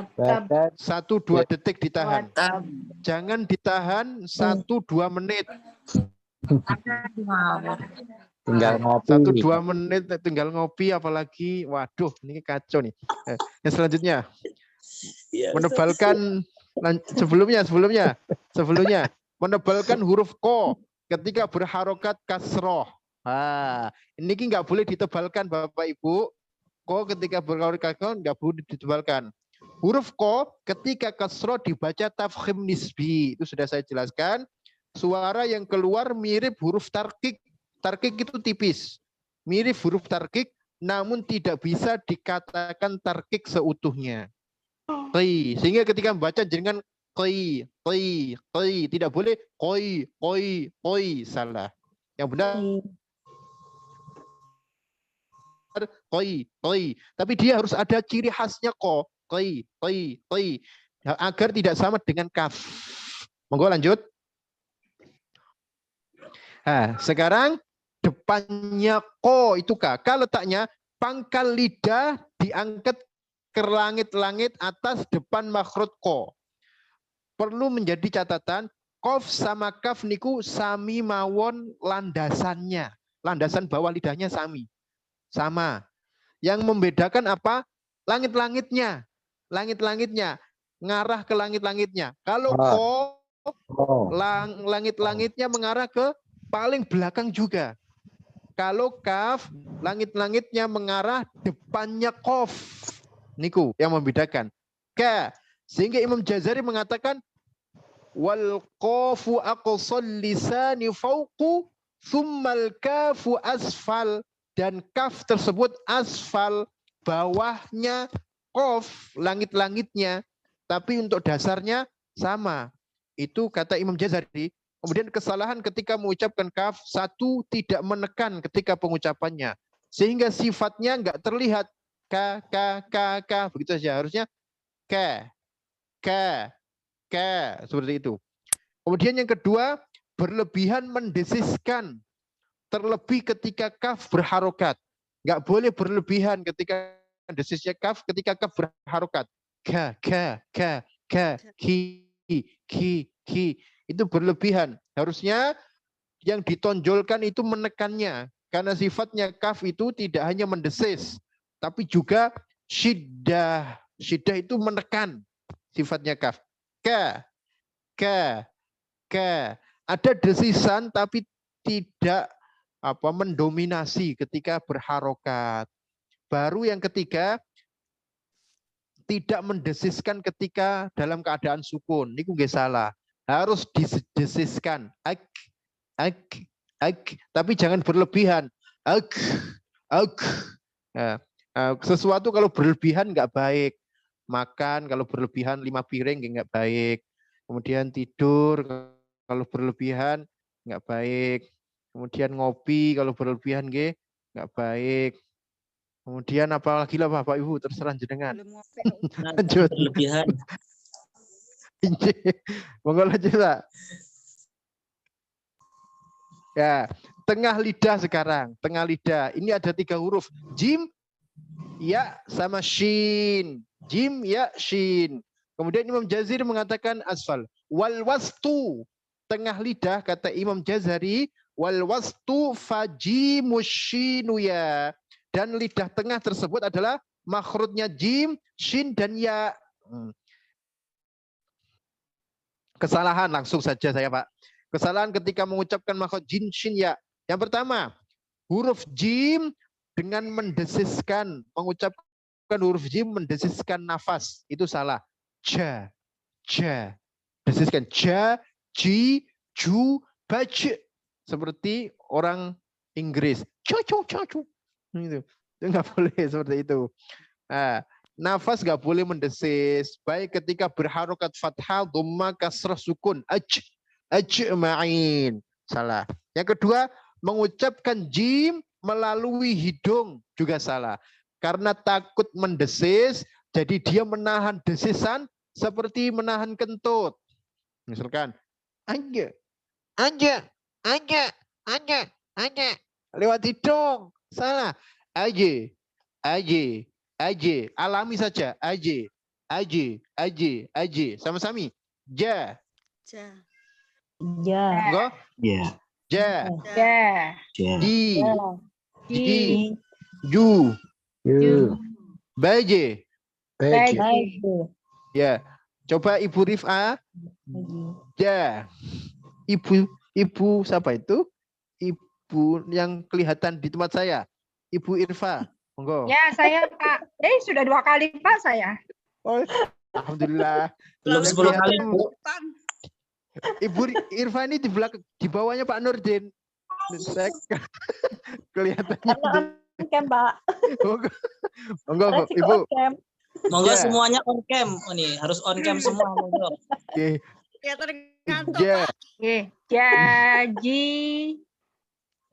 1-2 detik ditahan. Jangan ditahan 1-2 menit. Tinggal ngopi. 1-2 menit tinggal ngopi, apalagi waduh ini kacau nih. Yang selanjutnya menebalkan sebelumnya menebalkan huruf ko ketika berharokat kasroh. Ini nggak boleh ditebalkan Bapak Ibu. Ko ketika berharokat kasroh nggak boleh ditebalkan. Huruf ko ketika kasroh dibaca tafkhim nisbi, itu sudah saya jelaskan. Suara yang keluar mirip huruf tarkik. Tarkik itu tipis, mirip huruf tarkik, namun tidak bisa dikatakan tarkik seutuhnya. Sehingga ketika membaca jangan koi, tidak boleh koi, salah. Yang benar koi. Tapi dia harus ada ciri khasnya koi, agar tidak sama dengan kaf. Monggo lanjut. Nah, sekarang depannya ko itu K letaknya pangkal lidah diangkat ke langit-langit atas depan makhraj ko. Perlu menjadi catatan, kof sama kaf niku sami mawon landasannya. Landasan bawah lidahnya sami. Sama. Yang membedakan apa? Langit-langitnya. Langit-langitnya. Ngarah ke langit-langitnya. Kalau ko, langit-langitnya mengarah ke paling belakang juga. Kalau kaf, langit-langitnya mengarah depannya kof. Niku yang membedakan. Sehingga Imam Jazari mengatakan wal qafu aqsal lisani fauqu thummal kafu asfal, dan kaf tersebut asfal, bawahnya qaf, langit-langitnya, tapi untuk dasarnya sama. Itu kata Imam Jazari. Kemudian kesalahan ketika mengucapkan kaf, 1 tidak menekan ketika pengucapannya. sehingga sifatnya nggak terlihat ka begitu saja. Harusnya ka seperti itu. Kemudian yang kedua, berlebihan mendesiskan, terlebih ketika kaf berharokat. Nggak boleh berlebihan ketika desisnya kaf, ketika kaf berharokat. Ka, ki. Itu berlebihan. Harusnya yang ditonjolkan itu menekannya. Karena sifatnya kaf itu tidak hanya mendesis, tapi juga syiddah. Syiddah itu menekan sifatnya kaf. Ka. Ada desisan tapi tidak mendominasi ketika berharokat. Baru yang ketiga, tidak mendesiskan ketika dalam keadaan sukun. Ini nggak salah. Harus didesiskan. Tapi jangan berlebihan. Sesuatu kalau berlebihan nggak baik. Makan kalau berlebihan 5 piring nggak baik. Kemudian tidur kalau berlebihan nggak baik. Kemudian ngopi kalau berlebihan nggak baik. Kemudian apalagi lah Bapak Ibu, terserah jenengan. Lanjut. Berlebihan. Monggo lanjut Pak. Ya, tengah lidah sekarang. Tengah lidah. Ini ada 3 huruf. Jim, ya, sama shin. Jim, ya, shin. Kemudian Imam Jazari mengatakan asfal. Wal wastu. Tengah lidah, kata Imam Jazari. Wal wastu fajimus shinu ya. Dan lidah tengah tersebut adalah makhrujnya jim, shin, dan ya. Kesalahan langsung saja saya Pak. Kesalahan ketika mengucapkan makhraj jim, shin, ya. Yang pertama, huruf jim dengan mendesiskan. Mengucapkan huruf jim mendesiskan nafas. Itu salah. Ja. Desiskan. Ja, ji, ju, baj. Seperti orang Inggris. Cu. Itu nggak boleh seperti itu. Nah, nafas nggak boleh mendesis, baik ketika berharokat fathah, dhamma, kasrah, sukun. Ajma'in. Salah. Yang kedua, mengucapkan jim melalui hidung juga salah. Karena takut mendesis, jadi dia menahan desisan seperti menahan kentut. Misalkan, aja. Lewat hidung. Salah. Aje. Alami saja. Aje. Sama-sami. Ja. Enggak? Ja. Di. Ju. Baje. Ya. Coba Ibu Rif'a. Ja. Ibu siapa itu? Ibu yang kelihatan di tempat saya. Ibu Irfa. Monggo. Ya, saya Pak. Sudah 2 kali Pak saya. Oh, alhamdulillah. Belum 10 kali. Ibu Irfa ini di belakang, di bawahnya Pak Nurdin. Kelihatannya. Kan Pak. Monggo, Ibu. Monggo semuanya on cam. Oh, nih, harus on cam semua. Monggo. Oke. Jaji.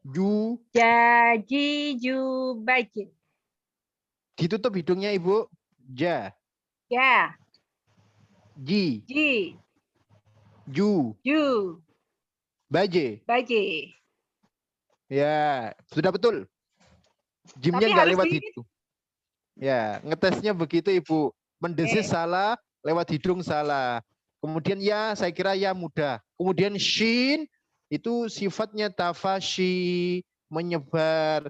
Ju baji. Ditutup hidungnya Ibu. Ja. Ji. Ju. Baje. Ya, sudah betul. Jimnya nggak lewat hidung. Ya, ngetesnya begitu Ibu. Mendesis salah, lewat hidung salah. Kemudian ya, saya kira ya mudah. Kemudian shin itu sifatnya tafashi, menyebar.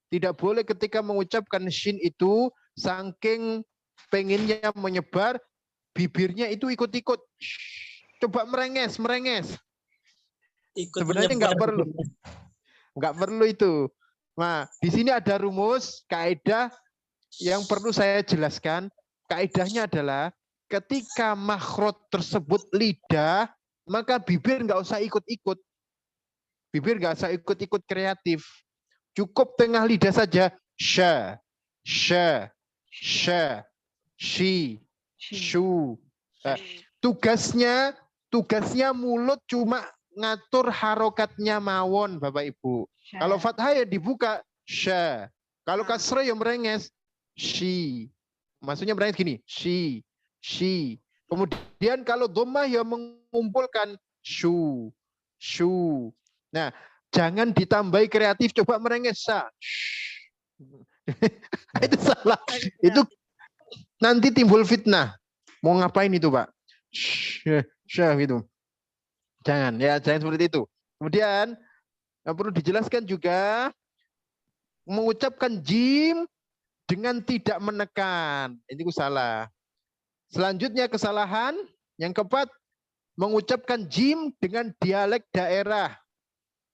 Tidak boleh ketika mengucapkan shin itu saking pengennya menyebar, bibirnya itu ikut-ikut. Coba merenges. Sebenarnya nggak perlu. Nggak perlu itu. Nah, di sini ada rumus, kaidah yang perlu saya jelaskan. Kaidahnya adalah ketika makhraj tersebut lidah, maka bibir nggak usah ikut-ikut. Bibir nggak usah ikut-ikut kreatif. Cukup tengah lidah saja. Sha, shi, shu. Tugasnya mulut cuma ngatur harokatnya mawon, Bapak Ibu. Kalau fathah ya dibuka. Sha, Kalau kasrah yang merenges, she. Maksudnya merenges gini, she. Kemudian kalau dhammah yang mengumpulkan shu. Nah, jangan ditambahi kreatif, coba merenges sa. Itu salah. Itu nanti timbul fitnah. Mau ngapain itu, Pak? Syah gitu. Jangan seperti itu. Kemudian perlu dijelaskan juga mengucapkan jim dengan tidak menekan. Ini salah. Selanjutnya kesalahan yang keempat, mengucapkan jim dengan dialek daerah.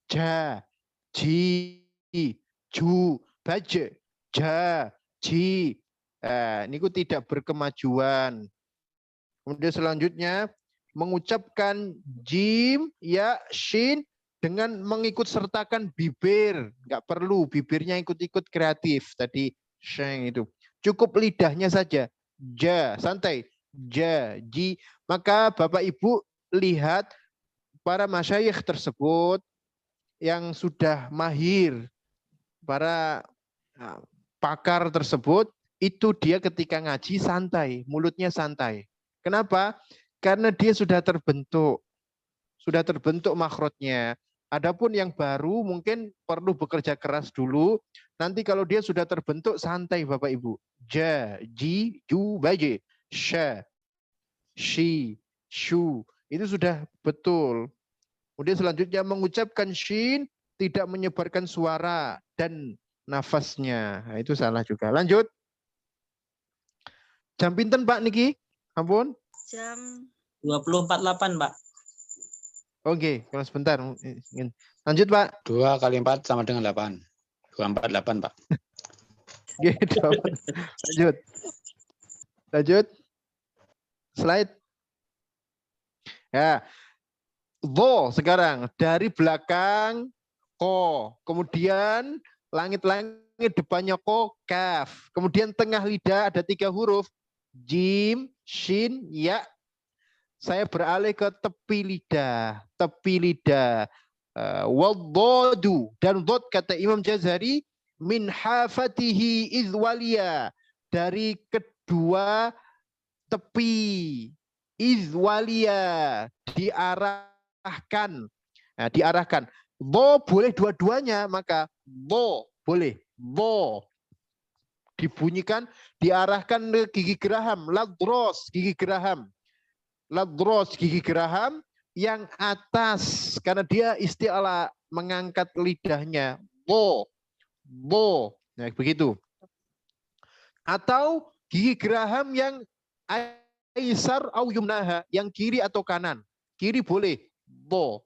Ja, ji, ju, baje, ja, ji. Ini tidak berkemajuan. Kemudian selanjutnya mengucapkan jim, ya, shin dengan mengikut sertakan bibir. Enggak perlu bibirnya ikut-ikut kreatif tadi sheng itu. Cukup lidahnya saja. Ja, santai. Ja, ji. Maka Bapak Ibu lihat para masyayikh tersebut yang sudah mahir, para pakar tersebut, itu dia ketika ngaji santai, mulutnya santai. Kenapa? Karena dia sudah terbentuk makhrajnya. Adapun yang baru mungkin perlu bekerja keras dulu. Nanti kalau dia sudah terbentuk santai Bapak Ibu. Ja, ji, ju, baje, sha, shi, shu. Itu sudah betul. Kemudian selanjutnya mengucapkan shin tidak menyebarkan suara dan nafasnya. Nah, itu salah juga. Lanjut. Jam pinten Pak Niki? Ampun. Jam 20.48, Pak. Oke, kalau sebentar. Lanjut, Pak. 2 kali 4 sama dengan 8. 248, Pak. Gitu. Lanjut. Slide. Ya. Bo sekarang dari belakang ko. Kemudian langit-langit depannya ko, kaf. Kemudian tengah lidah ada 3 huruf. Jim, shin, ya. Saya beralih ke tepi lidah. Waddodu. Dan dod kata Imam Jazari, min hafatihi izwalia. Dari kedua tepi. Izwalia. Diarahkan. Nah, diarahkan. Bo boleh dua-duanya, maka bo boleh. Bo. Dibunyikan, diarahkan ke gigi geraham. Ladros, gigi geraham. Ladros, gigi geraham yang atas. Karena dia isti'ala mengangkat lidahnya. Bo. Nah, begitu. Atau gigi geraham yang aisar au yumnaha. Yang kiri atau kanan. Kiri boleh. Bo.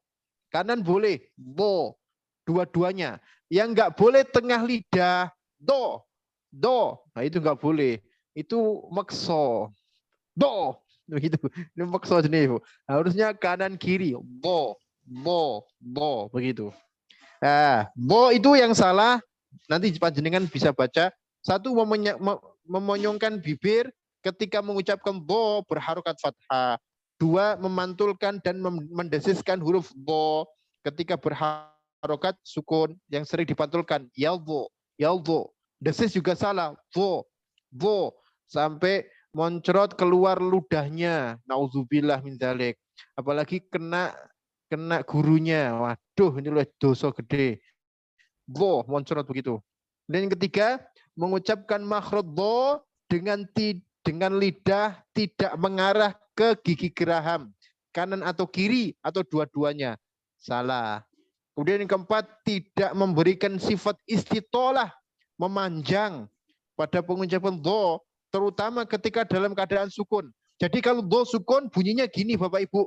Kanan boleh. Bo. Dua-duanya. Yang enggak boleh tengah lidah. Do. Nah itu enggak boleh. Itu makso. Do. Begitu. Ini makso jenis. Harusnya kanan kiri. Bo. Begitu. Nah, bo itu yang salah. Nanti panjenengan bisa baca. Satu, memonyongkan bibir ketika mengucapkan bo berharokat fathah. 2, memantulkan dan mendesiskan huruf bo ketika berharokat sukun yang sering dipantulkan. Yalbo. Desis juga salah. Bo. Sampai moncrot keluar ludahnya. Nauzubillah min dzalik. Apalagi kena gurunya. Waduh, ini loh dosa gede. Bo, moncrot begitu. Dan yang ketiga, mengucapkan makhraj bo dengan lidah tidak mengarah ke gigi geraham. Kanan atau kiri atau dua-duanya. Salah. Kemudian yang keempat, tidak memberikan sifat istitolah. Memanjang pada pengucapan do, terutama ketika dalam keadaan sukun. Jadi kalau do sukun bunyinya gini Bapak Ibu.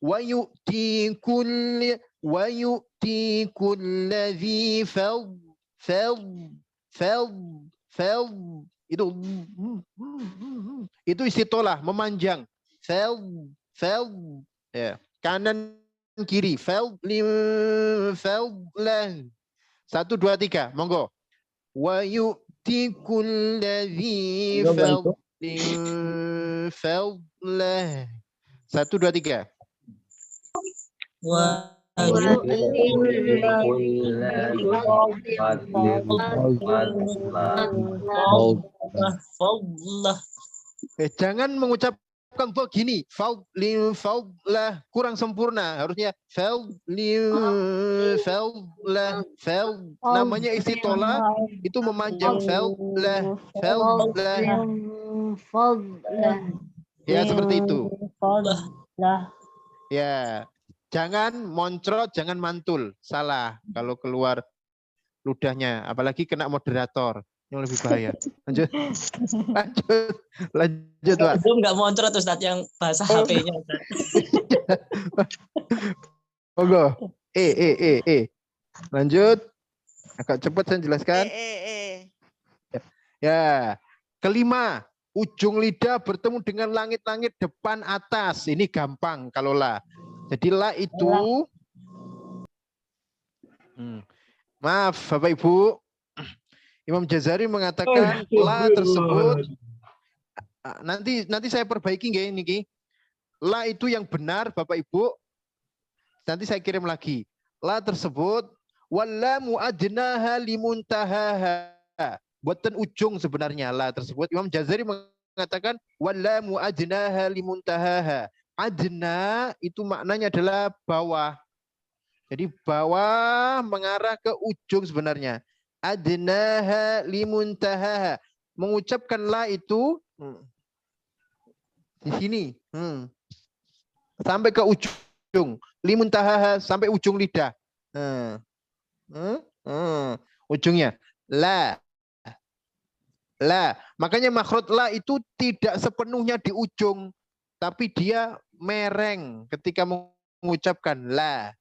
Wa yu'ti kulli feld itu istitolah memanjang. Feld ya. Kanan kiri feld lah. 1, 2, 3, monggo. Wa yu'ti kulli feld lah. 1, 2, 3. Wa Fadlah. Jangan mengucapkan tuh gini, fadlah kurang sempurna, harusnya fadlah. Namanya istitola itu memanjang, fadlah. Ya seperti itu. Ya, jangan moncrot, jangan mantul, salah kalau keluar ludahnya, apalagi kena moderator yang lebih bahaya. Lanjut, Pak. Belum nggak moncrot Ustaz yang bahasa HP-nya. Monggo. Lanjut. Agak cepat saya jelaskan. Ya, kelima, ujung lidah bertemu dengan langit-langit depan atas. Ini gampang kalau la. Jadi la itu maaf Bapak Ibu, Imam Jazari mengatakan la tersebut nanti saya perbaiki nggih niki. La itu yang benar Bapak Ibu. Nanti saya kirim lagi. La tersebut wallamu adnaha limuntahaha. Buatan ujung sebenarnya la tersebut. Imam Jazari mengatakan wallamu adnaha limuntahaha. Adna itu maknanya adalah bawah. Jadi bawah mengarah ke ujung sebenarnya. Adnaha limuntahaha. Mengucapkan la itu di sini. Sampai ke ujung. Limuntahaha sampai ujung lidah. Ujungnya. La. Makanya makhraj la itu tidak sepenuhnya di ujung. Tapi dia mereng ketika mengucapkan la.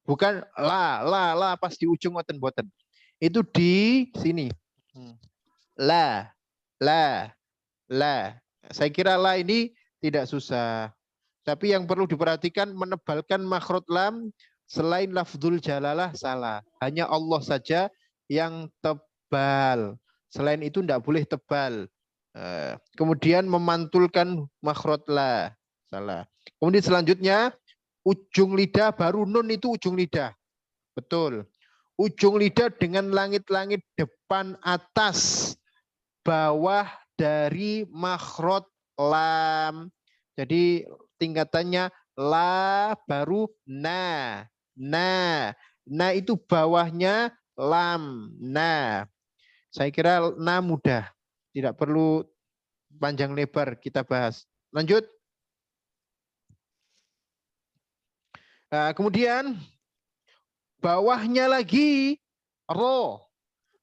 Bukan la pas di ujung boten. Itu di sini. La. Saya kira la ini tidak susah. Tapi yang perlu diperhatikan menebalkan makhraj lam selain lafzul jalalah salah. Hanya Allah saja yang tebal. Selain itu tidak boleh tebal. Kemudian memantulkan makhraj la salah. Kemudian selanjutnya ujung lidah baru nun itu ujung lidah. Betul. Ujung lidah dengan langit-langit depan atas bawah dari makhraj lam. Jadi tingkatannya la baru na. Na itu bawahnya lam. Na. Saya kira na mudah. Tidak perlu panjang lebar kita bahas. Lanjut. Nah, kemudian bawahnya lagi ro.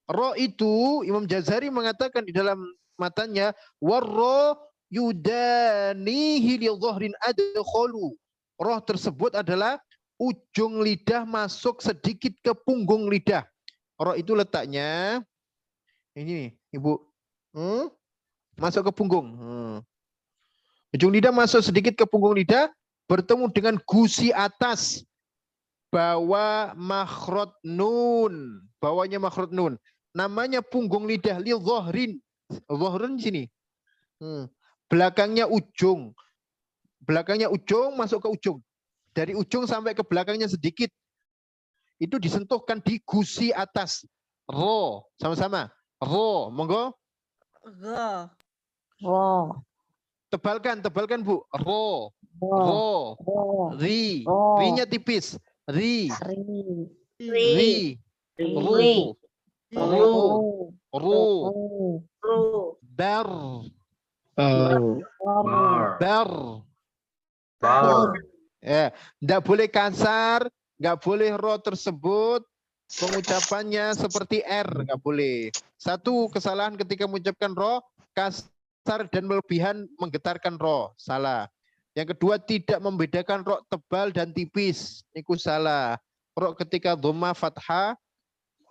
Ro itu Imam Jazari mengatakan di dalam matanya warro yudanihi li dhahrin adkhulu. Roh tersebut adalah ujung lidah masuk sedikit ke punggung lidah. Roh itu letaknya ini Ibu. Masuk ke punggung. Ujung lidah masuk sedikit ke punggung lidah, bertemu dengan gusi atas bawah makhraj nun. Bawahnya makhraj nun. Namanya punggung lidah li dhahrin. Dhahrin di sini. Belakangnya ujung. Belakangnya ujung masuk ke ujung. Dari ujung sampai ke belakangnya sedikit. Itu disentuhkan di gusi atas. Ro. Sama-sama. Ro. Monggo. Ro. Tebalkan Bu. Ro. Ri. Ri-nya tipis. Ri. Ru. Bar. Ya, enggak boleh kasar, enggak boleh ro tersebut pengucapannya seperti R, enggak boleh. Satu kesalahan ketika mengucapkan ro, kasar dan melebihan menggetarkan ro, salah. Yang kedua tidak membedakan ro tebal dan tipis, itu salah. Ro ketika dhamma fathah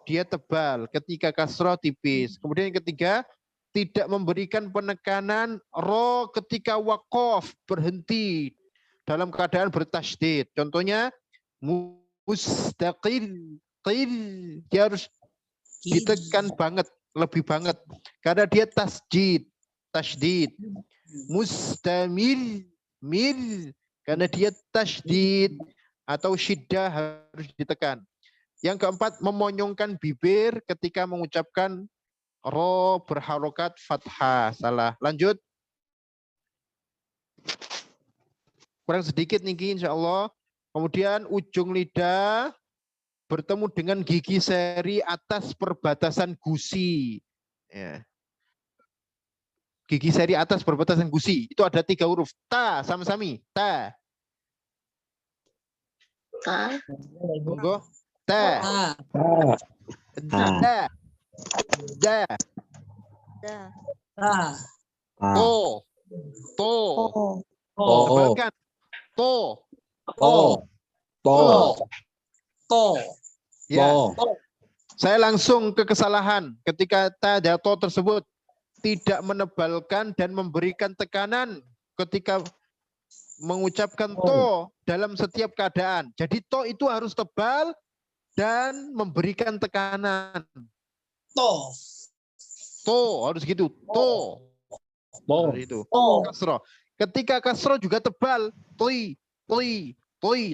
dia tebal, ketika kasroh tipis. Kemudian yang ketiga tidak memberikan penekanan ro ketika waqaf berhenti dalam keadaan bertasydid. Contohnya mustaqil, dia harus ditekan banget, lebih banget karena dia tasydid. Mustamil, karena dia tasydid atau syiddah harus ditekan. Yang keempat, memonyongkan bibir ketika mengucapkan ro berharokat fathah. Salah. Lanjut. Kurang sedikit nih insya Allah. Kemudian ujung lidah bertemu dengan gigi seri atas perbatasan gusi. Ya. Gigi seri atas perbatasan gusi. Itu ada 3 huruf. Ta, sama-sami. Ta. Monggo. Ta. Da. Da. To. To. Tebalkan. To. To. Ya. Saya langsung ke kesalahan ketika ta dan to tersebut tidak menebalkan dan memberikan tekanan ketika mengucapkan to dalam setiap keadaan. Jadi to itu harus tebal dan memberikan tekanan. To. To harus gitu. To. Harus itu. Kasro. Ketika kasro juga tebal. Toi.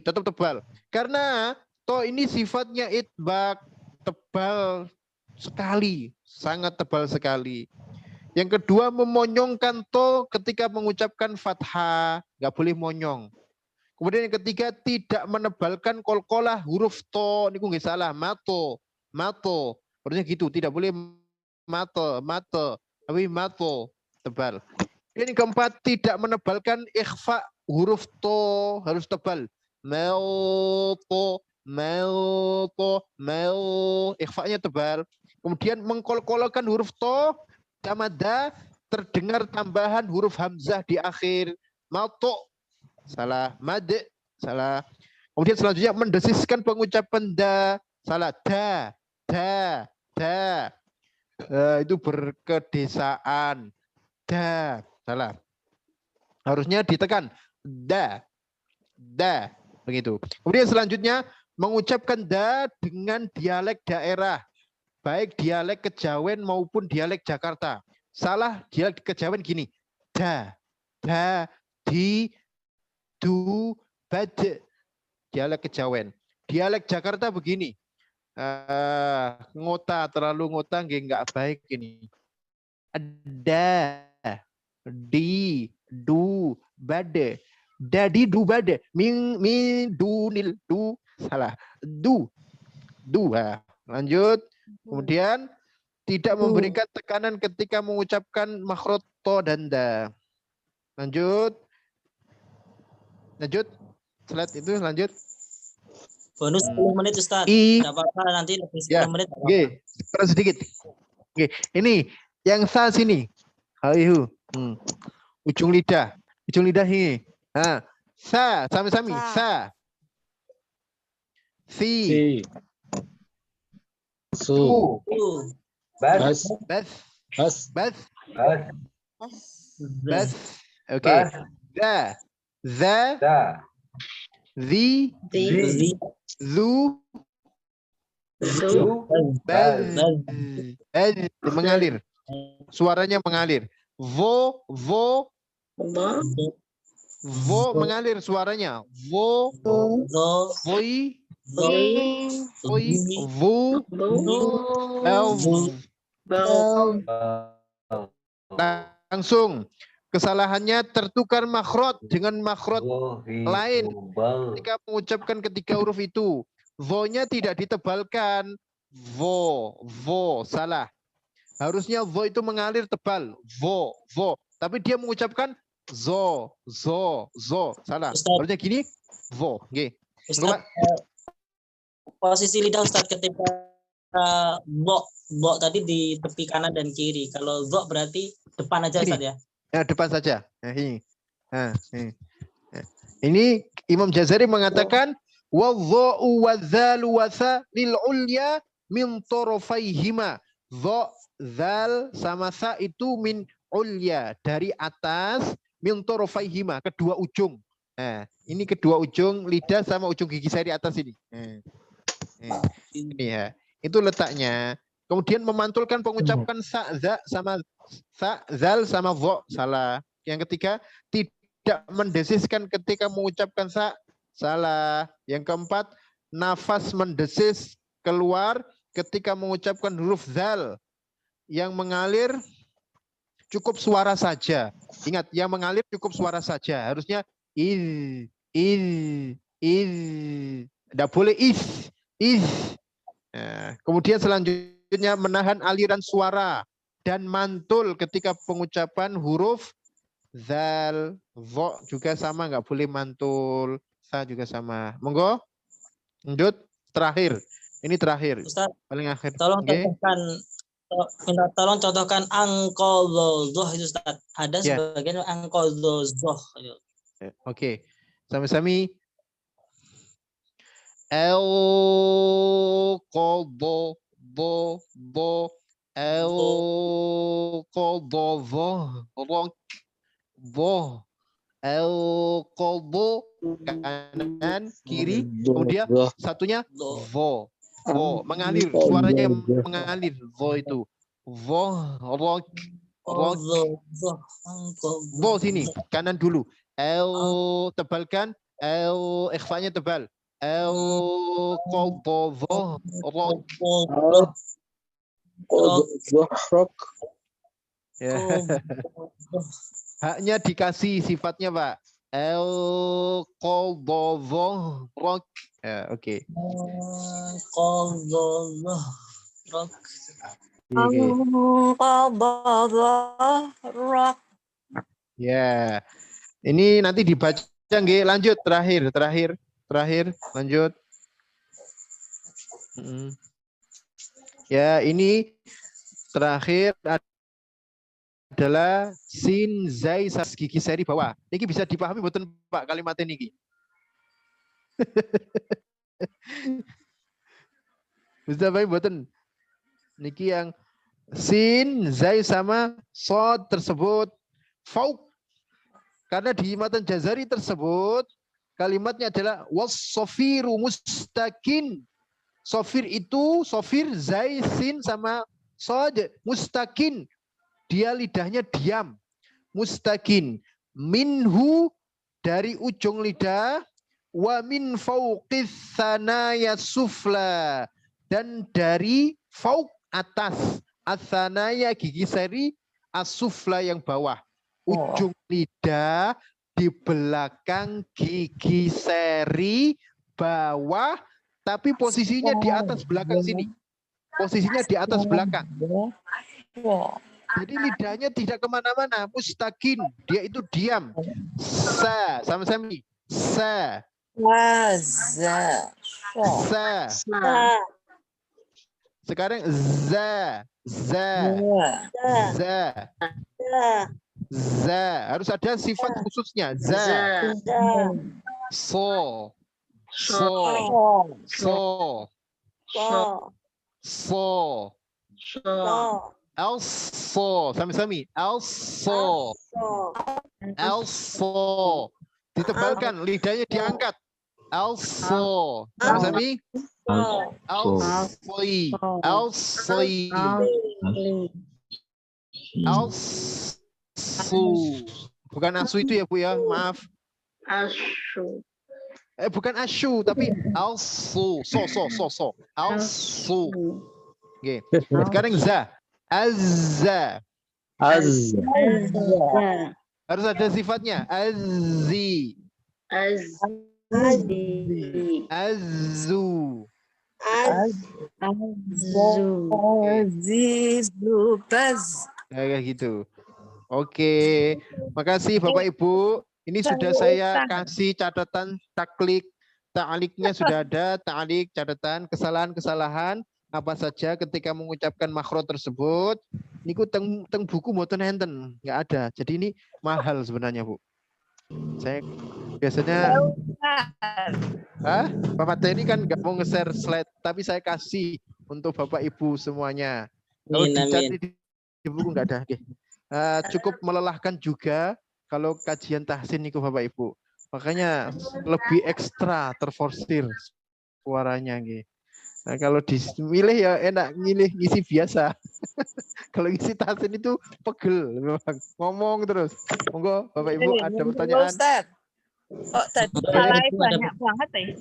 Tetap tebal. Karena to ini sifatnya itbaq. Tebal sekali. Sangat tebal sekali. Yang kedua, memonyongkan to ketika mengucapkan fathah. Nggak boleh monyong. Kemudian yang ketiga, tidak menebalkan kolkolah huruf to. Ini nggak salah. Mato. Harusnya gitu. Tidak boleh mate. Tapi mato. Tebal. Ini keempat, tidak menebalkan ikhfa huruf to. Harus tebal. Melto. Ikhfa'nya tebal. Kemudian mengkolkolakan huruf to. Sama da terdengar tambahan huruf hamzah di akhir. Mato. Salah. Made. Salah. Kemudian selanjutnya mendesiskan pengucapan da. Salah. Da. Itu berkedesaan. Da. Salah. Harusnya ditekan. Da. Begitu. Kemudian selanjutnya mengucapkan da dengan dialek daerah. Baik dialek Kejawen maupun dialek Jakarta. Salah dialek Kejawen gini. Da, di, du, bade. Dialek Kejawen. Dialek Jakarta begini. Ngota, terlalu ngota nggak baik ini. Da, di, du, bade. Dadi, du, bade. Min, du, nil, du. Salah. Du. Lanjut. Kemudian tidak memberikan tekanan ketika mengucapkan makhraj to dan da. Lanjut. Slide itu lanjut. Bonus 10 menit Ustaz. Tidak apa-apa nanti lebih 10 menit. Oke, sedikit. Oke, ini yang sa sini. Ayo. Ujung lidah ini. Nah, sa sami-sami. Sa. Si. Su. Bas. Oke. Da. Za. Zi. Zu. Baz. Mengalir. Suaranya mengalir. Vo mengalir suaranya. Voi. Vu. Langsung kesalahannya tertukar makhraj dengan makhraj lain ketika mengucapkan ketiga huruf itu. Vo-nya tidak ditebalkan. Vo salah. Harusnya vo itu mengalir tebal. Vo. Tapi dia mengucapkan zo. Salah. Harusnya gini. Vo. Oke. Ustaz, posisi lidah Ustaz ketika bo tadi di tepi kanan dan kiri. Kalau zo berarti depan aja Ustaz ya. Ya, depan saja. Ini Imam Jazari mengatakan wadha'u wadzalu wasa lil ulya min tarafaihima. Dha, zal sama sa itu min ulya, dari atas, min tarafaihima, kedua ujung. Ini kedua ujung lidah sama ujung gigi seri atas ini. Ini ya. Itu letaknya. Kemudian memantulkan pengucapan sa, za sama sa, zal sama vo. Salah. Yang ketiga, tidak mendesiskan ketika mengucapkan salah. Yang keempat, nafas mendesis keluar ketika mengucapkan huruf zal. Yang mengalir cukup suara saja. Ingat, yang mengalir cukup suara saja. Harusnya tidak boleh Nah, kemudian selanjutnya menahan aliran suara dan mantul ketika pengucapan huruf zal, vo juga sama, nggak boleh mantul, sa juga sama. Monggo, lanjut terakhir. Ini terakhir. Ustaz, paling akhir. tolong contohkan angkolozoh itu Ustaz. Ada sebagian angkolozoh. Oke, sami-sami. El kolbo bo el kolbo vo el kolbo kanan kiri, kemudian satunya vo mengalir, suaranya mengalir, vo itu vo sini kanan dulu, el tebalkan, el ikhfanya tebal, el kolbo ya. Haknya dikasih sifatnya Pak. El kolbo rock. Ya, oke. rock. Ya. Ini nanti dibaca nggih, lanjut terakhir, lanjut. Ya, ini terakhir adalah sin zai sas gigi seri bawah. Ini bisa dipahami mboten Pak kalimat ini? Bisa pahami mboten? Niki yang sin zai sama sod tersebut fauk. Karena di matan Jazari tersebut kalimatnya adalah was-sofiru mustakin. Sofir itu, sofir, zai, sin, sama sod, mustakin. Dia lidahnya diam. Mustakin. Minhu, dari ujung lidah. Wa min fauqis sanaya sufla. Dan dari fauk atas. As-sanaya gigi seri, as-sufla yang bawah. Ujung lidah di belakang gigi seri bawah, tapi posisinya di atas belakang sini. Posisinya di atas belakang. Jadi lidahnya tidak kemana-mana, mustakin, dia itu diam. Sa, sama-sama. Sa. Sekarang za. Harus ada sifat khususnya. Za. So. Also, sami-sami. Also. Ditebalkan, lidahnya diangkat. Also. Sami-sami. Bukan asu itu ya Bu ya, maaf. Bukan asyu, tapi alsu. So. Alsu. Oke. Sekarang za. Azza. Harus ada sifatnya. Azzi. Azu. Kayak gitu. Oke. Makasih Bapak Ibu. Ini sudah saya kasih catatan ta'liknya sudah ada, ta'lik, catatan, kesalahan-kesalahan apa saja ketika mengucapkan makhraj tersebut. Niku teng buku mboten enten, nggak ada. Jadi ini mahal sebenarnya, Bu. Saya biasanya Bapak Teni kan nggak mau nge-share slide, tapi saya kasih untuk Bapak Ibu semuanya. Kalau dicari di buku nggak ada. Oke. Cukup melelahkan juga kalau kajian tahsin niku Bapak Ibu. Makanya lebih ekstra terforsir suaranya nggih. Nah, kalau dimilih ya enak, ngisi biasa. Kalau ngisi tahsin itu pegel, memang. Ngomong terus. Monggo Bapak Ibu ada pertanyaan. Ustaz. Kok tadi Bapak salahnya Ibu ada banyak banget ya?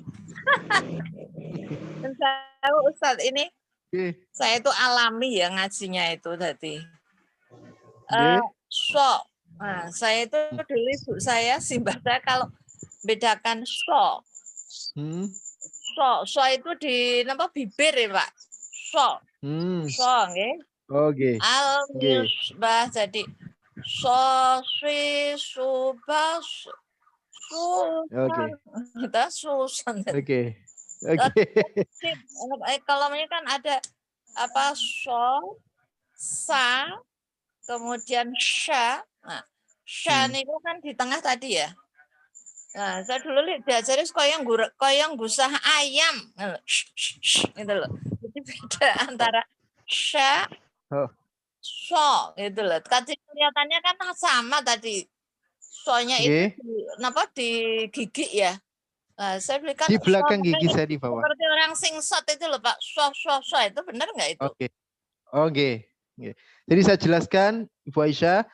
Tahu Ustaz ini saya itu alami ya ngajinya itu tadi. So, nah, saya itu dulu ibu saya, simbah saya kalau bedakan so itu di nama bibir ya Pak. So, nggih. Oke. Al-misbah jadi so, swi, subah, Oke. kita susun. Oke. Kalau ini kan ada apa so, sa, kemudian sya. Nah, sya itu kan di tengah tadi ya. Nah, saya dulu diajarin koyong gusah ayam. Gitu loh. Jadi beda antara sya, so gitu loh. Tadi kelihatannya kan sama tadi. Soalnya itu di gigi ya. Nah, saya belikan di belakang gigi saya di bawah. Seperti orang singsot itu loh Pak. So itu benar nggak itu? Oke. Jadi saya jelaskan Ibu Aisyah.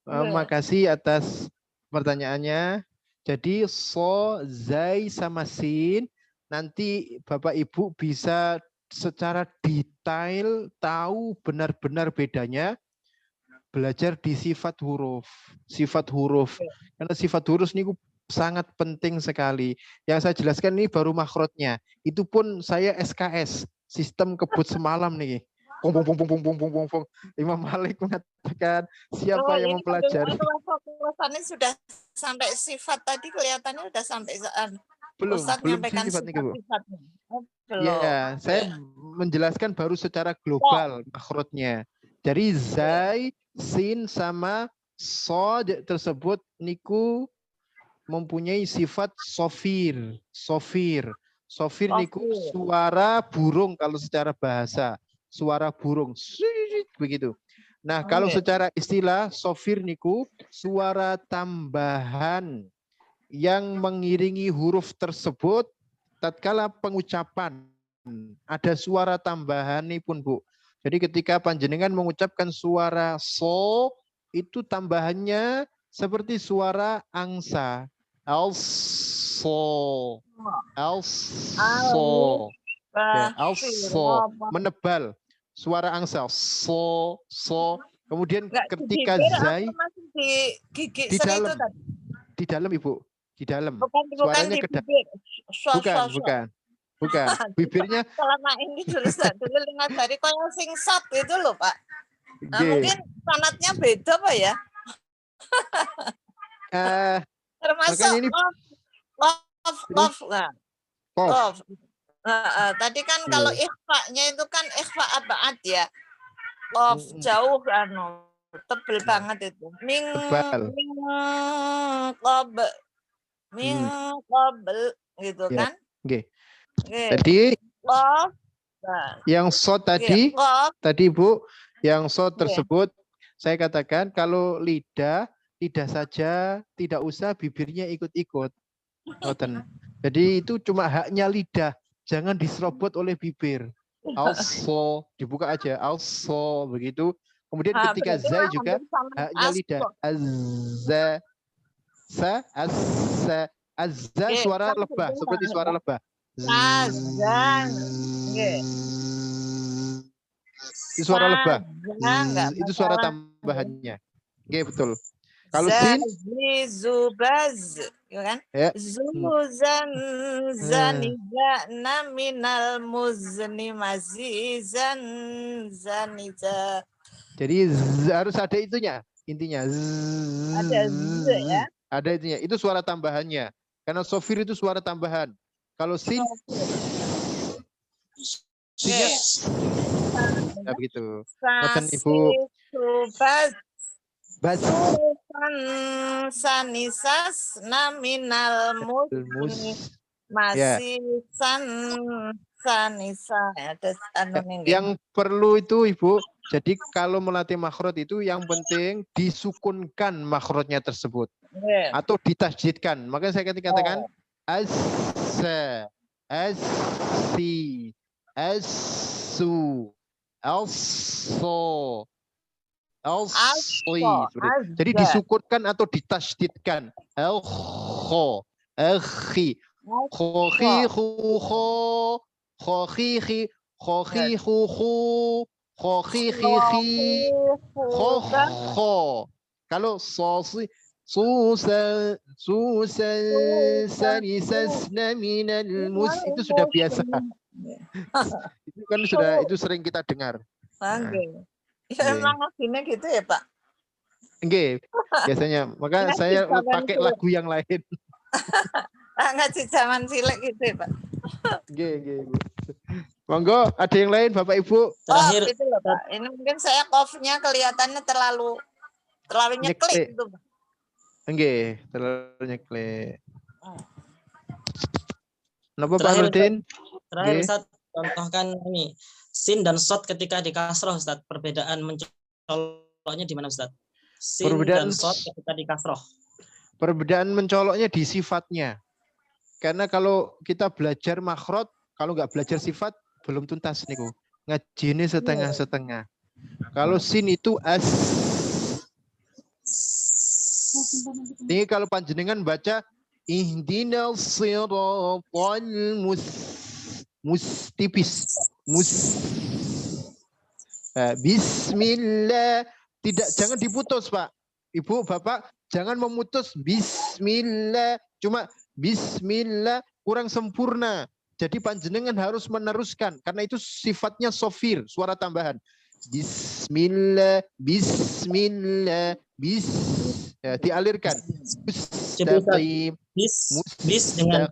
Makasih atas pertanyaannya. Jadi so, zai sama sin nanti Bapak Ibu bisa secara detail tahu benar-benar bedanya belajar di sifat huruf. Karena sifat huruf ini sangat penting sekali. Yang saya jelaskan ini baru makhrajnya. Itu pun saya SKS, sistem kebut semalam nih. Imam Malik mengatakan siapa yang mempelajari. Ini sudah sampai sifat tadi kelihatannya sudah sampai belum sifat nih Bu. Ya, saya menjelaskan baru secara global makhrajnya. Jadi zai, sin sama sod tersebut niku mempunyai sifat sofir niku suara burung kalau secara bahasa. Suara burung begitu. Nah, kalau secara istilah sofir niku suara tambahan yang mengiringi huruf tersebut tatkala pengucapan ada suara tambahan nih pun Bu. Jadi ketika panjenengan mengucapkan suara so itu tambahannya seperti suara angsa. Also menebal. Suara angsa so kemudian ketika zai di dalam Ibu di dalam suaranya ke dalam bukan bibirnya selama ini dulu dengar dari koyo singsat itu loh Pak. Nah, mungkin sanatnya beda Pak ya. Termasuk ini kof. Tadi kan kalau ikhfa-nya itu kan ikhfa abad ya. Kof jauh tebel banget itu. Ming qabl gitu kan. Jadi yang so tadi Bu, yang so tersebut saya katakan kalau lidah saja tidak usah bibirnya ikut-ikut. Jadi itu cuma haknya lidah, jangan diserobot oleh bibir. Also dibuka aja, also begitu. Kemudian ketika zai juga haknya lidah. Azza suara lebah seperti suara lebah. Itu suara lebah. Itu suara tambahannya. Oke, betul. Kalau sin zubaz, kan? Zuzan zanizana minal muzni mazizan zaniza. Jadi harus ada itunya, intinya. Ada z ya. Ada itunya. Itu suara tambahannya. Karena sofir itu suara tambahan. Kalau sin ya begitu. Boten Ibu. Sanisas naminal masih sanisa. Yang perlu itu Ibu. Jadi kalau melatih makhraj itu yang penting disukunkan makhrajnya tersebut atau ditasjidkan. Makanya saya katakan Asu. Also. Also. Jadi disukunkan atau ditasydidkan. Al-kho. Akhi. Khohi kho. Khohi khi. Khohi khu. Khohi khi. Kho. Kalau sosi. Susan sanisasna minal mus itu sudah biasa. Itu kan sudah itu sering kita dengar. Oke. Ya emang lagunya gitu ya, Pak? Enggak, biasanya. Maka saya pakai lagu yang lain. Ngaji zaman cilik gitu ya, Pak? Enggak. Monggo, ada yang lain Bapak Ibu? Terakhir gitu loh, Pak. Ini mungkin saya cough-nya kelihatannya terlalu nyeklik gitu, Pak. Enggak, terlalu nyeklik. Kenapa Pak Nurdin? Terakhir Ustaz, contohkan ini sin dan shot ketika di kasroh Ustaz. Perbedaan mencoloknya di mana Ustaz? Sin dan shot ketika di kasroh. Perbedaan mencoloknya di sifatnya. Karena kalau kita belajar makhraj, kalau nggak belajar sifat belum tuntas niku. Ngaji ini setengah-setengah. Kalau sin itu ini kalau panjenengan baca ihdinal siratal mustipis. Bismillah. Jangan diputus, Pak. Ibu, Bapak, jangan memutus bismillah. Cuma bismillah kurang sempurna. Jadi panjenengan harus meneruskan karena itu sifatnya sofir, suara tambahan. Bismillah, bismillah, ya, dialirkan. Bis dengan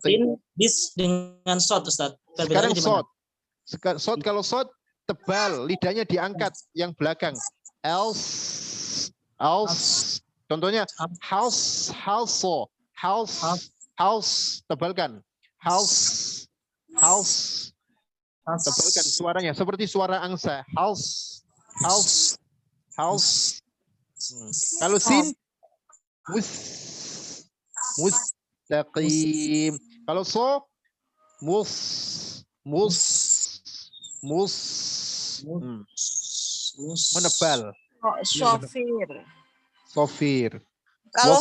sin, bis dengan shot Ustaz. Sekarang shot. Kalau shot tebal, lidahnya diangkat yang belakang. Else. Contohnya house, tebalkan. House. Tebalkan suaranya seperti suara angsa. House. Kalau sin mustaqim. Kalau so menebal. Sofir. Kalau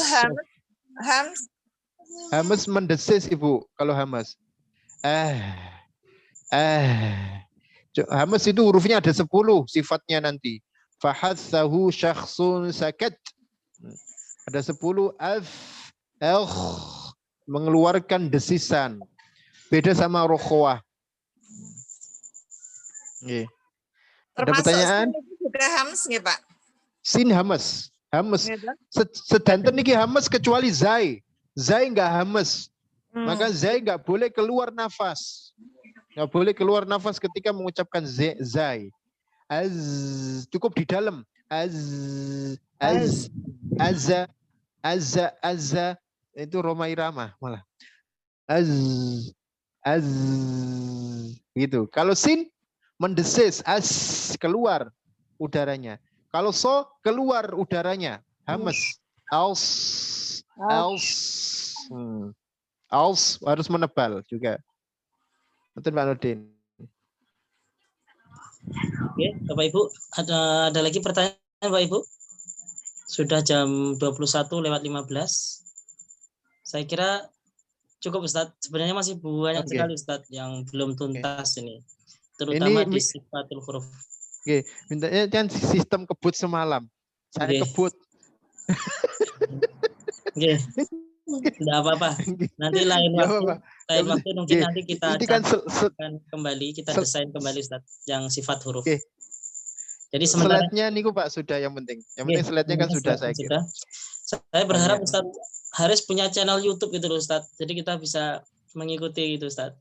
Hamas mendesis Ibu. Kalau hamas. Hamas itu hurufnya ada 10 sifatnya nanti. Fahatsahu syakhsun sakat. Ada 10 mengeluarkan desisan. Beda sama rokhwah. Nggih. Ada pertanyaan? Juga hamas nggih, Pak? Sin hamas. Sedanten niki hamas kecuali zai. Zai enggak hamas. Maka zai enggak boleh keluar nafas. Enggak boleh keluar nafas ketika mengucapkan zai. Cukup di dalam. Azza itu Roma Irama malah. Gitu. Kalau sin mendesis, keluar udaranya. Kalau so keluar udaranya. Hamas. Harus menebal juga. Betul Pak Nurdin. Oke, Bapak Ibu, ada lagi pertanyaan Bapak Ibu? Sudah jam 21:15. Saya kira cukup Ustadz. Sebenarnya masih banyak sekali Ustadz yang belum tuntas ini. Terutama di sifatul huruf. Oke, mintanya kan sistem kebut semalam. Saya kebut. Oke. Tidak apa-apa. Nanti lain waktu mungkin nanti kita akan kembali, kita desain kembali Ustaz yang sifat huruf. Jadi sementara slide-nya niku Pak sudah yang penting. Yang penting slide-nya kan sudah saya kira. Saya berharap Ustaz Haris punya channel YouTube itu loh Ustaz. Jadi kita bisa mengikuti itu Ustaz.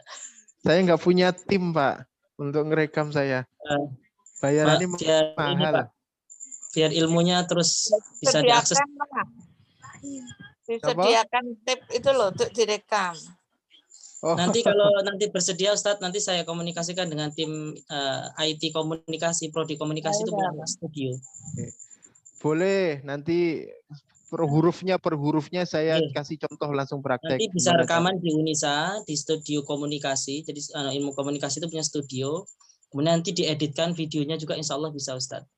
Saya nggak punya tim Pak untuk ngerekam saya. Bayarannya mahal. Ini, Pak, biar ilmunya terus bisa diakses. Disediakan tip itu loh untuk direkam. Nanti kalau nanti bersedia Ustadz, nanti saya komunikasikan dengan tim IT komunikasi, prodi komunikasi itu punya studio. Boleh, nanti per hurufnya saya Oke. kasih contoh langsung praktek. Nanti bisa Gimana rekaman di Unisa, di studio komunikasi. Jadi ilmu komunikasi itu punya studio. Kemudian nanti dieditkan videonya juga insya Allah bisa Ustadz.